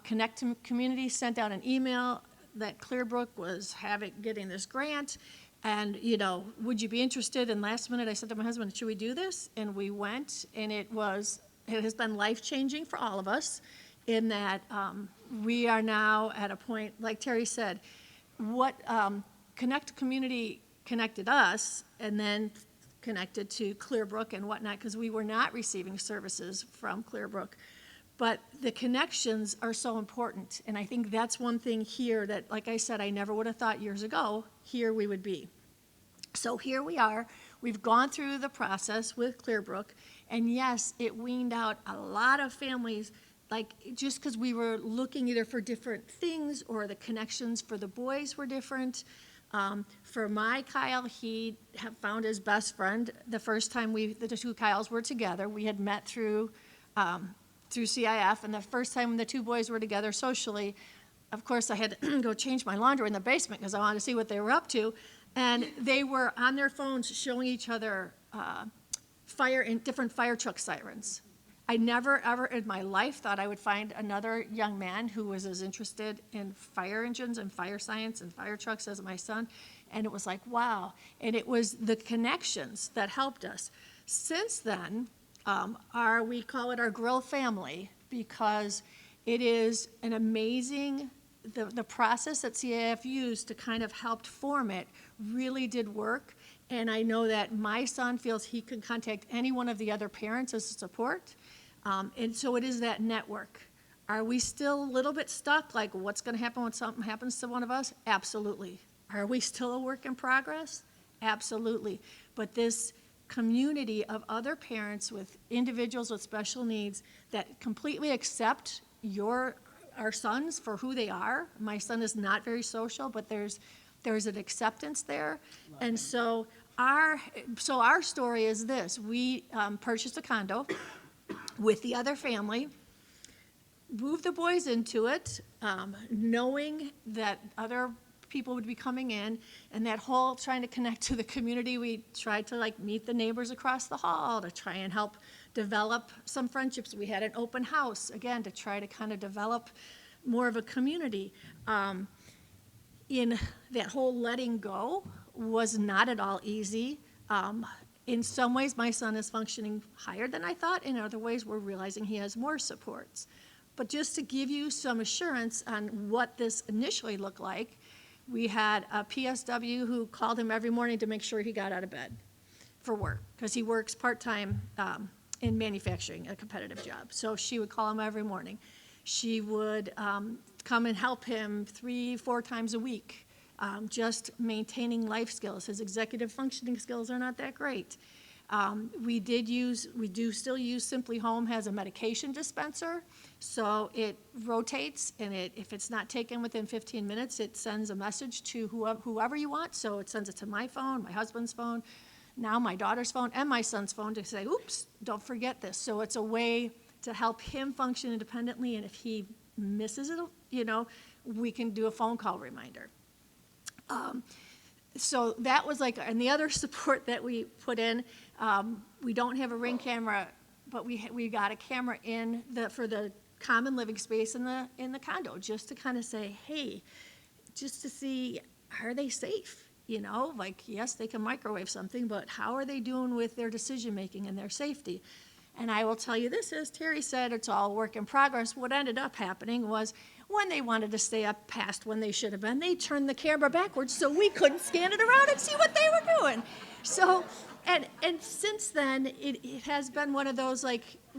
Connect to Community sent out an email that Clearbrook was getting this grant, and, would you be interested? And last minute I said to my husband, should we do this? And we went, and it has been life-changing for all of us in that we are now at a point, like Terry said, what Connect to Community connected us and then connected to Clearbrook and whatnot, because we were not receiving services from Clearbrook. But the connections are so important, and I think that's one thing here that, like I said, I never would have thought years ago, here we would be. So here we are. We've gone through the process with Clearbrook, and yes, it weaned out a lot of families, like just because we were looking either for different things or the connections for the boys were different. For my Kyle, he found his best friend the first time the 2 Kyles were together. We had met through CIF, and the first time the 2 boys were together socially, of course, I had to go change my laundry in the basement because I wanted to see what they were up to. And they were on their phones showing each other different fire truck sirens. I never, ever in my life thought I would find another young man who was as interested in fire engines and fire science and fire trucks as my son. And it was like, wow. And it was the connections that helped us. Since then, we call it our grill family, because it is an amazing, the process that CIF used to kind of help form it really did work. And I know that my son feels he can contact any one of the other parents as a support. And so it is that network. Are we still a little bit stuck? Like, what's going to happen when something happens to one of us? Absolutely. Are we still a work in progress? Absolutely. But this community of other parents with individuals with special needs that completely accept our sons for who they are. My son is not very social, but there's an acceptance there. And so our story is this. We purchased a condo with the other family, moved the boys into it, knowing that other people would be coming in, and that whole trying to connect to the community, we tried to meet the neighbors across the hall to try and help develop some friendships. We had an open house, again, to try to kind of develop more of a community. In that whole letting go was not at all easy. In some ways, my son is functioning higher than I thought. In other ways, we're realizing he has more supports. But just to give you some assurance on what this initially looked like, we had a PSW who called him every morning to make sure he got out of bed for work, because he works part-time in manufacturing, a competitive job. So she would call him every morning. She would come and help him 3-4 times a week, just maintaining life skills. His executive functioning skills are not that great. We do still use Simply Home has a medication dispenser, so it rotates, and if it's not taken within 15 minutes, it sends a message to whoever you want. So it sends it to my phone, my husband's phone, now my daughter's phone, and my son's phone to say, oops, don't forget this. So it's a way to help him function independently, and if he misses it, we can do a phone call reminder. So that was and the other support that we put in, we don't have a Ring camera, but we got a camera for the common living space in the condo, just to kind of say, hey, just to see, are they safe? Yes, they can microwave something, but how are they doing with their decision making and their safety? And I will tell you this, as Terry said, it's all work in progress. What ended up happening was when they wanted to stay up past when they should have been, they turned the camera backwards so we couldn't scan it around and see what they were doing. So, and since then, it has been one of those,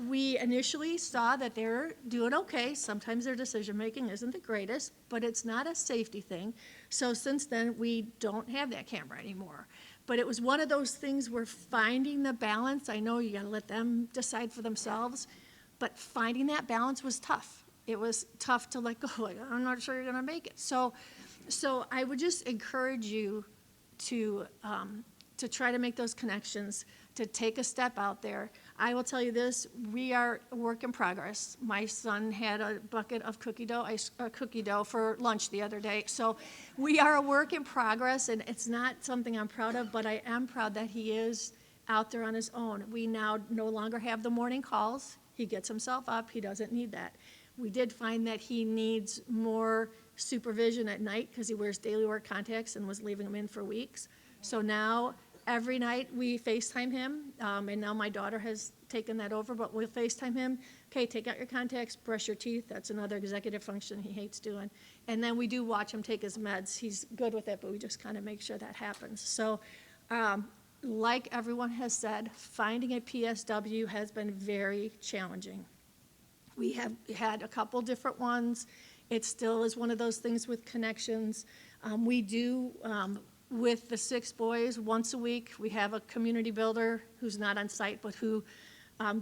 we initially saw that they're doing okay. Sometimes their decision-making isn't the greatest, but it's not a safety thing. So since then, we don't have that camera anymore. But it was one of those things where finding the balance, I know you gotta let them decide for themselves, but finding that balance was tough. It was tough to let go, I'm not sure you're gonna make it. So I would just encourage you to try to make those connections, to take a step out there. I will tell you this, we are a work in progress. My son had a bucket of cookie dough for lunch the other day. So we are a work in progress, and it's not something I'm proud of, but I am proud that he is out there on his own. We now no longer have the morning calls. He gets himself up. He doesn't need that. We did find that he needs more supervision at night because he wears daily work contacts and was leaving them in for weeks. So now every night we FaceTime him, and now my daughter has taken that over, but we'll FaceTime him. Okay, take out your contacts, brush your teeth. That's another executive function he hates doing. And then we do watch him take his meds. He's good with it, but we just kind of make sure that happens. So like everyone has said, finding a PSW has been very challenging. We have had a couple different ones. It still is one of those things with connections. We do, with the 6 boys, once a week, we have a community builder who's not on site, but who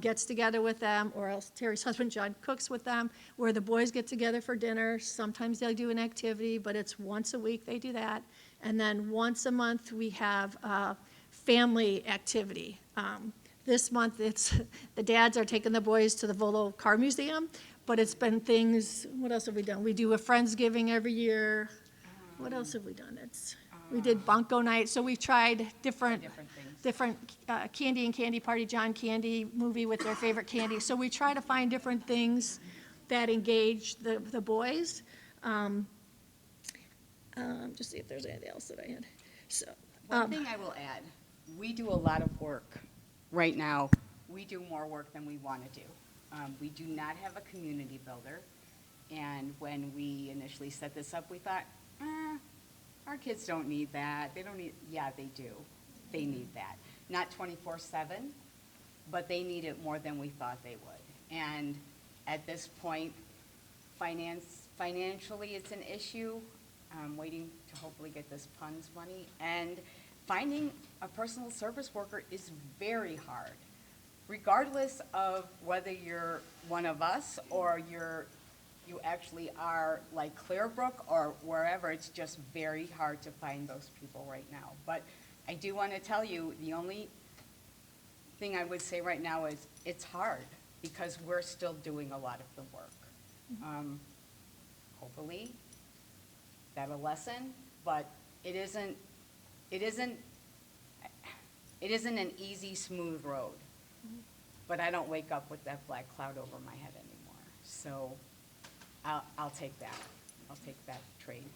gets together with them, or else Terry's husband, John, cooks with them, where the boys get together for dinner. Sometimes they'll do an activity, but it's once a week they do that. And then once a month, we have a family activity. This month, it's the dads are taking the boys to the Volo Car Museum, but it's been things, what else have we done? We do a Friendsgiving every year. What else have we done? We did Bunko night, so we've tried different Candy and Candy Party, John Candy movie with their favorite candy. So we try to find different things that engage the boys. Just see if there's anything else that I had. So One thing I will add, we do a lot of work right now. We do more work than we want to do. We do not have a community builder, and when we initially set this up, we thought, our kids don't need that. They don't need, yeah, they do. They need that. Not 24/7, but they need it more than we thought they would. And at this point, financially, it's an issue. I'm waiting to hopefully get this PUNS money. And finding a personal service worker is very hard, regardless of whether you're one of us or you actually are like Clearbrook or wherever. It's just very hard to find those people right now. But I do want to tell you, the only thing I would say right now is it's hard because we're still doing a lot of the work. Hopefully that'll lessen, but it isn't an easy, smooth road. But I don't wake up with that black cloud over my head anymore. So I'll take that. I'll take that trade.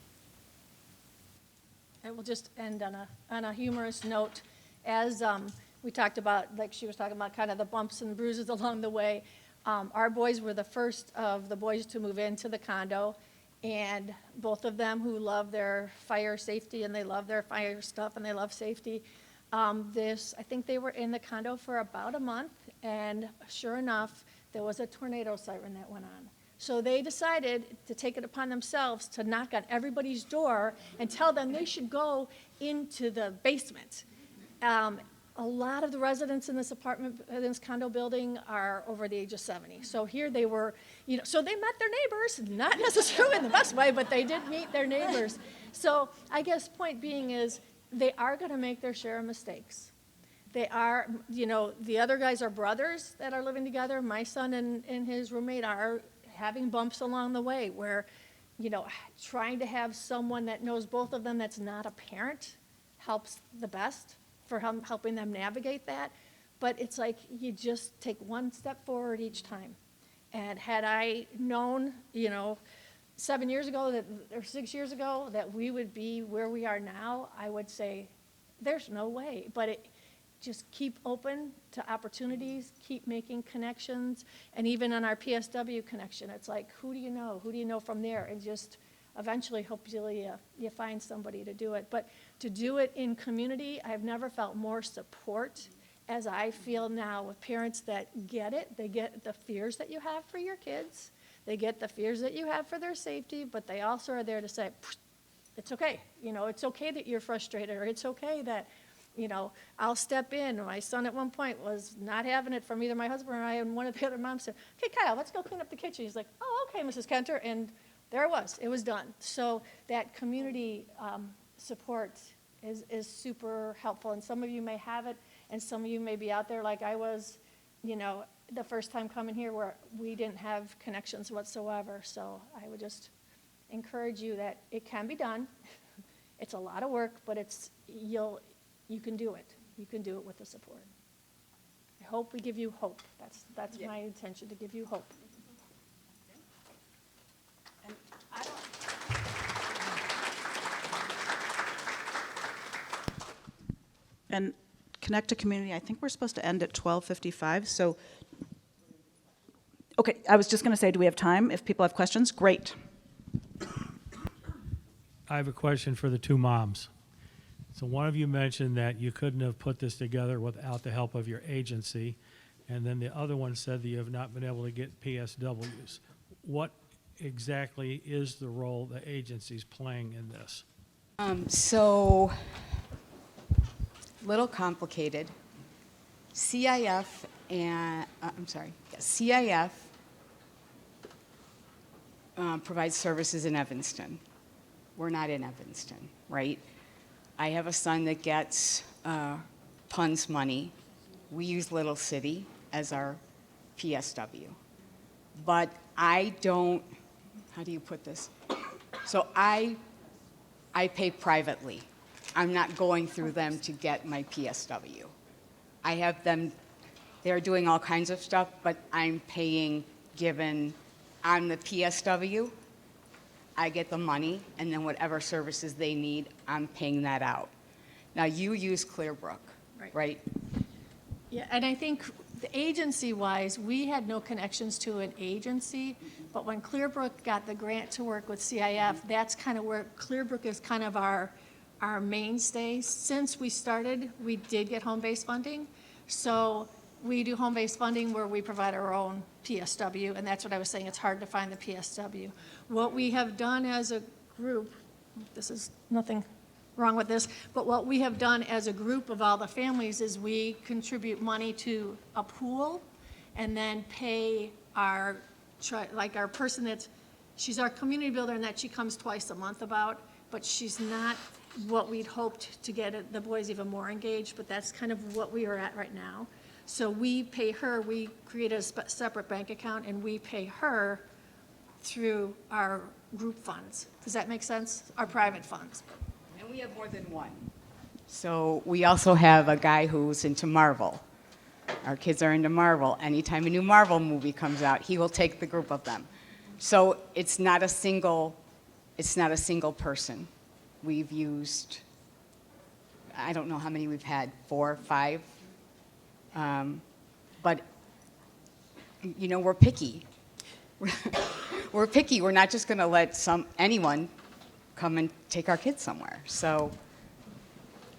I will just end on a humorous note. As we talked about, like she was talking about, kind of the bumps and bruises along the way. Our boys were the first of the boys to move into the condo, and both of them who love their fire safety and they love their fire stuff and they love safety. I think they were in the condo for about a month, and sure enough, there was a tornado siren that went on. So they decided to take it upon themselves to knock on everybody's door and tell them they should go into the basement. A lot of the residents in this apartment, in this condo building are over the age of 70. So here they were, so they met their neighbors, not necessarily in the best way, but they did meet their neighbors. So I guess point being is they are going to make their share of mistakes. They are, the other guys are brothers that are living together. My son and his roommate are having bumps along the way where, trying to have someone that knows both of them that's not a parent helps the best for helping them navigate that. But it's like you just take one step forward each time. And had I known, 7 years ago or 6 years ago that we would be where we are now, I would say there's no way. But just keep open to opportunities, keep making connections. And even on our PSW connection, it's like, who do you know? Who do you know from there? And just eventually, hopefully, you find somebody to do it. But to do it in community, I've never felt more support as I feel now with parents that get it. They get the fears that you have for your kids. They get the fears that you have for their safety, but they also are there to say, it's okay. It's okay that you're frustrated, or it's okay that, I'll step in. My son at one point was not having it from either my husband or I, and one of the other moms said, okay, Kyle, let's go clean up the kitchen. He's like, oh, okay, Mrs. Kenter, and there it was done. So that community support is super helpful, and some of you may have it, and some of you may be out there like I was, the first time coming here where we didn't have connections whatsoever. So I would just encourage you that it can be done. It's a lot of work, but you can do it. You can do it with the support. I hope we give you hope. That's my intention, to give you hope. And And Connect to Community, I think we're supposed to end at 12:55, so, okay, I was just going to say, do we have time? If people have questions, great. I have a question for the two moms. So one of you mentioned that you couldn't have put this together without the help of your agency, and then the other one said that you have not been able to get PSWs. What exactly is the role the agency's playing in this? So, little complicated. CIF provides services in Evanston. We're not in Evanston, right? I have a son that gets PUNS money. We use Little City as our PSW. But I don't, how do you put this? So I pay privately. I'm not going through them to get my PSW. I have them, they're doing all kinds of stuff, but I'm paying, given I'm the PSW, I get the money, and then whatever services they need, I'm paying that out. Now, you use Clearbrook, right? Yeah, and I think the agency-wise, we had no connections to an agency, but when Clearbrook got the grant to work with CIF, that's kind of where Clearbrook is kind of our mainstay. Since we started, we did get home-based funding. So we do home-based funding where we provide our own PSW, and that's what I was saying, it's hard to find the PSW. What we have done as a group, this is nothing wrong with this, but what we have done as a group of all the families is we contribute money to a pool and then pay our person she's our community builder, and that she comes twice a month about, but she's not what we'd hoped to get the boys even more engaged, but that's kind of what we are at right now. So we pay her, we create a separate bank account, and we pay her through our group funds. Does that make sense? Our private funds. And we have more than one. So we also have a guy who's into Marvel. Our kids are into Marvel. Anytime a new Marvel movie comes out, he will take the group of them. So it's not a single person. We've used, I don't know how many we've had, 4 or 5. But, we're picky. We're picky. We're not just going to let anyone come and take our kids somewhere. So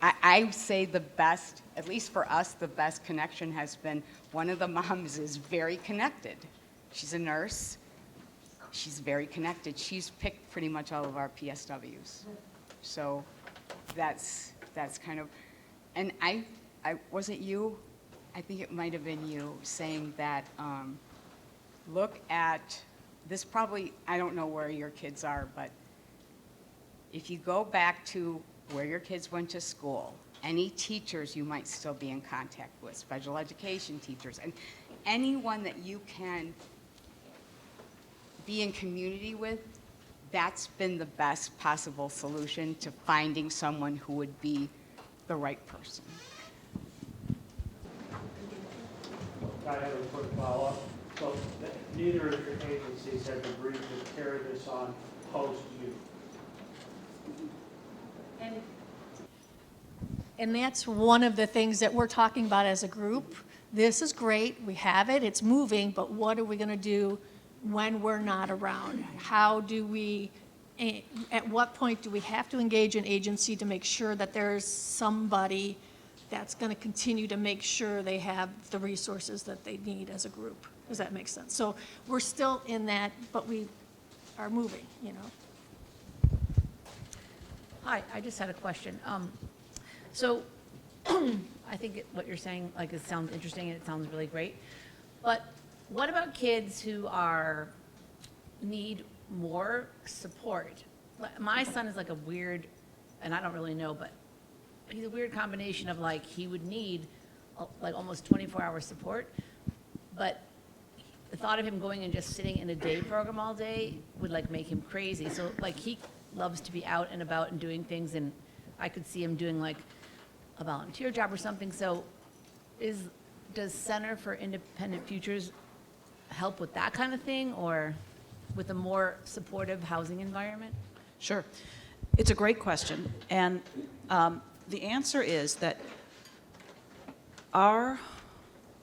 I say the best, at least for us, the best connection has been one of the moms is very connected. She's a nurse. she's very connected. She's picked pretty much all of our PSWs. So that's kind of, and I was it you? I think it might have been you saying that, look at, this probably, I don't know where your kids are, but if you go back to where your kids went to school, any teachers you might still be in contact with, special education teachers, and anyone that you can be in community with, that's been the best possible solution to finding someone who would be the right person. I have a quick follow-up. So neither of your agencies have agreed to carry this on post you. And that's one of the things that we're talking about as a group. This is great, we have it, it's moving, but what are we gonna do when we're not around? How do we, at what point do we have to engage an agency to make sure that there's somebody that's gonna continue to make sure they have the resources that they need as a group? Does that make sense? So we're still in that, but we are moving, you know? Hi, I just had a question. So I think what you're saying, like, it sounds interesting and it sounds really great. But what about kids who need more support? My son is like a weird, and I don't really know, but he's a weird combination of, like, he would need like almost 24-hour support, but the thought of him going and just sitting in a day program all day would, like, make him crazy. So, like, he loves to be out and about and doing things, and I could see him doing, like, a volunteer job or something. So does Center for Independent Futures help with that kind of thing, or with a more supportive housing environment? Sure. It's a great question. And the answer is that our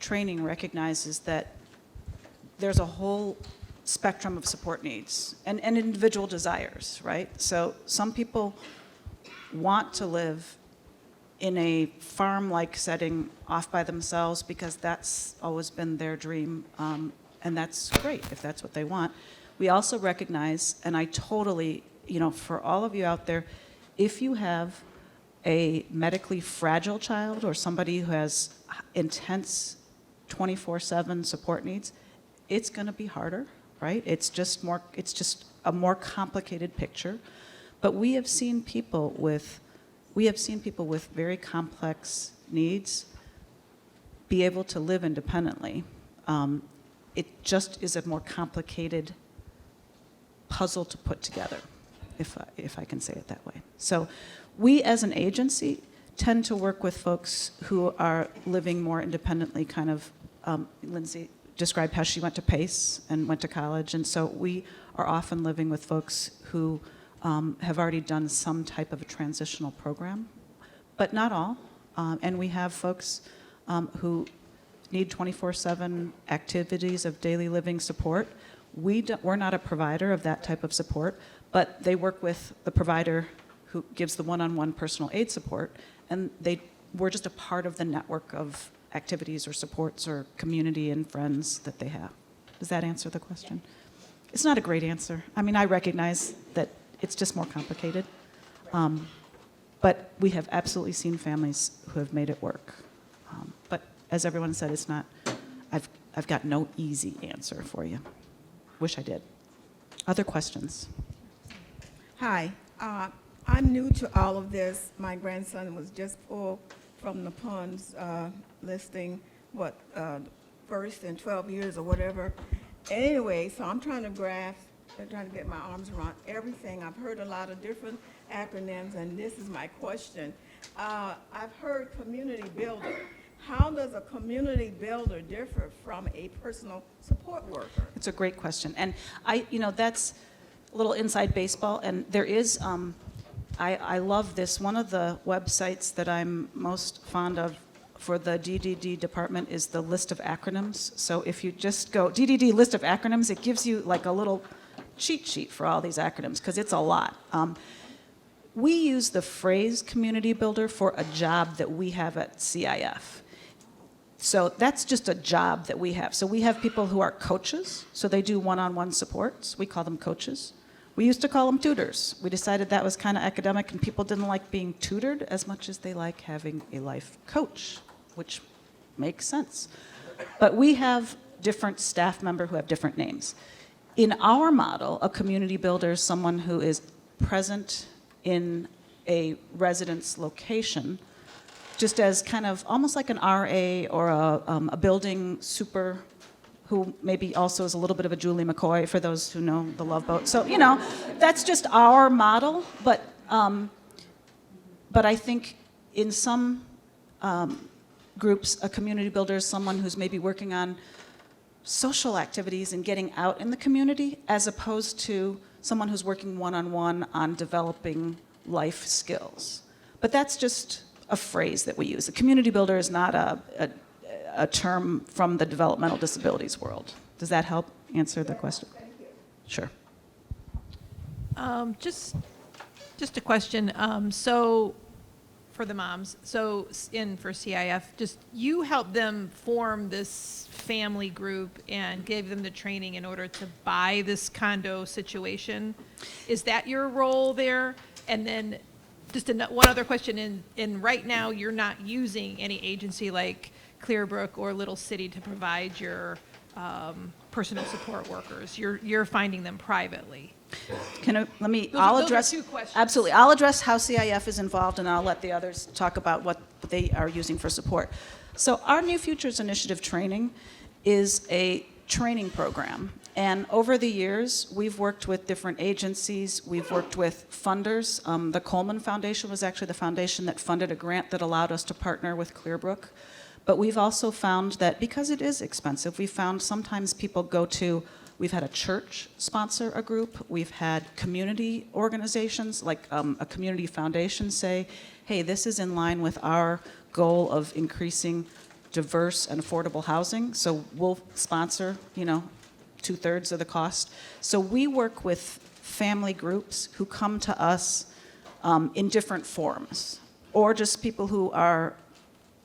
training recognizes that there's a whole spectrum of support needs and individual desires, right? So some people want to live in a farm-like setting off by themselves because that's always been their dream, and that's great if that's what they want. We also recognize, and I totally, for all of you out there, if you have a medically fragile child or somebody who has intense 24/7 support needs, it's going to be harder, right? It's just a more complicated picture. But we have seen people with very complex needs be able to live independently. It just is a more complicated puzzle to put together, if I can say it that way. So we as an agency tend to work with folks who are living more independently, kind of, Lindsay described how she went to PACE and went to college, and so we are often living with folks who have already done some type of a transitional program, but not all. And we have folks who need 24/7 activities of daily living support. We're not a provider of that type of support, but they work with the provider who gives the one-on-one personal aid support, and we're just a part of the network of activities or supports or community and friends that they have. Does that answer the question? It's not a great answer. I mean, I recognize that it's just more complicated. But we have absolutely seen families who have made it work. But as everyone said, it's not, I've got no easy answer for you. Wish I did. Other questions? Hi, I'm new to all of this. My grandson was just pulled from the PUNS listing, first in 12 years or whatever. Anyway, so I'm trying to get my arms around everything. I've heard a lot of different acronyms, and this is my question. I've heard community builder. How does a community builder differ from a personal support worker? It's a great question. And that's a little inside baseball, and there is, I love this. One of the websites that I'm most fond of for the DDD department is the list of acronyms. So if you just go DDD list of acronyms, it gives you like a little cheat sheet for all these acronyms, because it's a lot. We use the phrase community builder for a job that we have at CIF. So that's just a job that we have. So we have people who are coaches, so they do one-on-one supports. We call them coaches. We used to call them tutors. We decided that was kind of academic, and people didn't like being tutored as much as they like having a life coach, which makes sense. But we have different staff members who have different names. In our model, a community builder is someone who is present in a residence location, just as kind of almost like an RA or a building super, who maybe also is a little bit of a Julie McCoy for those who know the Love Boat. So, you know, that's just our model. But I think in some groups, a community builder is someone who's maybe working on social activities and getting out in the community, as opposed to someone who's working one-on-one on developing life skills. But that's just a phrase that we use. A community builder is not a term from the developmental disabilities world. Does that help answer the question? Sure. Just a question. So for the moms, so for CIF, just you help them form this family group and gave them the training in order to buy this condo situation. Is that your role there? And then just one other question, in right now you're not using any agency like Clearbrook or Little City to provide your personal support workers. You're finding them privately. I'll those are address, two questions. absolutely. I'll address how CIF is involved, and I'll let the others talk about what they are using for support. So our New Futures Initiative training is a training program. And over the years, we've worked with different agencies. We've worked with funders. The Coleman Foundation was actually the foundation that funded a grant that allowed us to partner with Clearbrook. But we've also found that because it is expensive, we found sometimes people go to, we've had a church sponsor a group. We've had community organizations, like a community foundation, say, hey, this is in line with our goal of increasing diverse and affordable housing, so we'll sponsor, 2/3 of the cost. So we work with family groups who come to us in different forms, or just people who are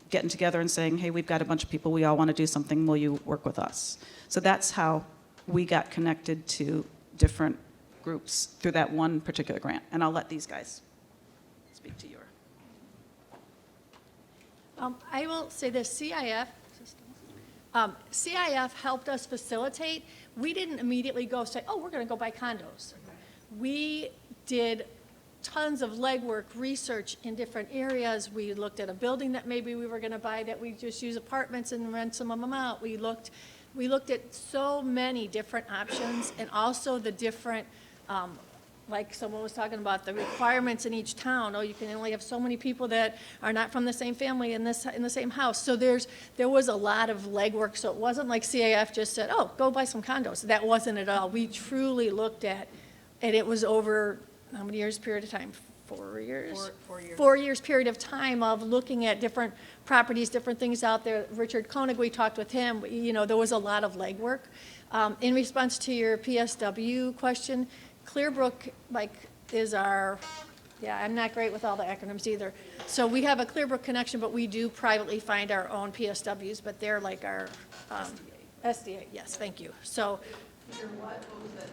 getting together and saying, hey, we've got a bunch of people, we all want to do something, will you work with us? So that's how we got connected to different groups through that one particular grant. And I'll let these guys speak to your. I will say this, CIF helped us facilitate. We didn't immediately go say, oh, we're going to go buy condos. We did tons of legwork, research in different areas. We looked at a building that maybe we were going to buy that we just use apartments and rent some of them out. We looked at so many different options, and also the different, like someone was talking about, the requirements in each town. Oh, you can only have so many people that are not from the same family in the same house. So there was a lot of legwork. So it wasn't like CAF just said, oh, go buy some condos. That wasn't at all. We truly looked at, and it was over how many years period of time? 4 years? 4 years. 4 years period of time of looking at different properties, different things out there. Richard Koenig, we talked with him. There was a lot of legwork. In response to your PSW question, Clearbrook, is our, I'm not great with all the acronyms either. So we have a Clearbrook connection, but we do privately find our own PSWs, but they're like our SDA. Yes, thank you. So. What was that?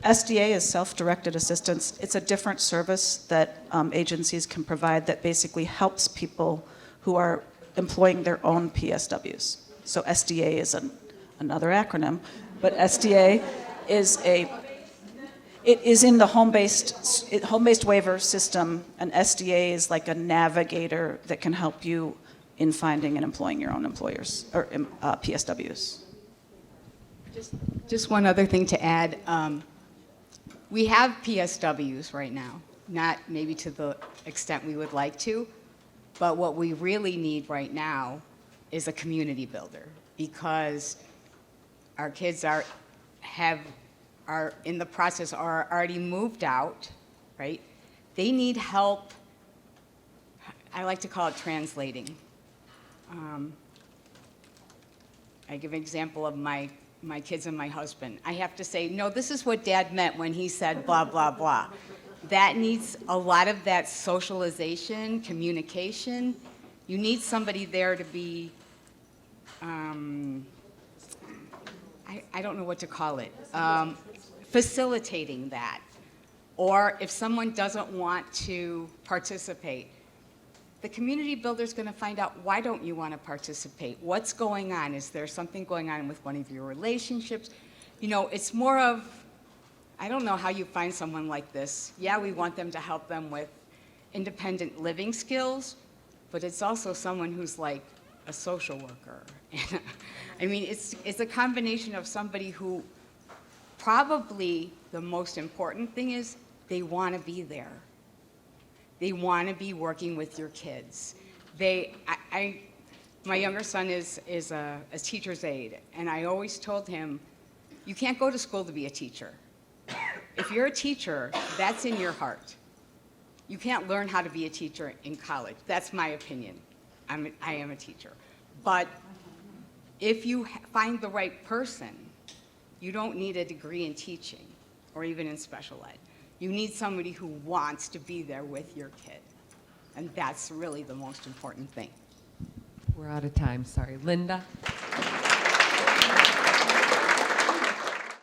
SDA is self-directed assistance. It's a different service that agencies can provide that basically helps people who are employing their own PSWs. So SDA is another acronym, but SDA is it is in the home-based waiver system, and SDA is like a navigator that can help you in finding and employing your own employers or PSWs. Just one other thing to add. We have PSWs right now, not maybe to the extent we would like to, but what we really need right now is a community builder, because our kids are in the process, are already moved out, right? They need help. I like to call it translating. I give an example of my kids and my husband. I have to say, no, this is what Dad meant when he said blah, blah, blah. that needs a lot of that socialization, communication. You need somebody there to be, I don't know what to call it, facilitating that. Or if someone doesn't want to participate, the community builder's going to find out, why don't you want to participate? What's going on? Is there something going on with one of your relationships? You know, it's more of, I don't know how you find someone like this. Yeah, we want them to help them with independent living skills, but it's also someone who's like a social worker. I mean, it's a combination of somebody who probably the most important thing is they want to be there. They want to be working with your kids. My younger son is a teacher's aide, and I always told him, you can't go to school to be a teacher. If you're a teacher, that's in your heart. You can't learn how to be a teacher in college. That's my opinion. I am a teacher. But if you find the right person, you don't need a degree in teaching or even in special ed. You need somebody who wants to be there with your kid. And that's really the most important thing. We're out of time, sorry. Linda?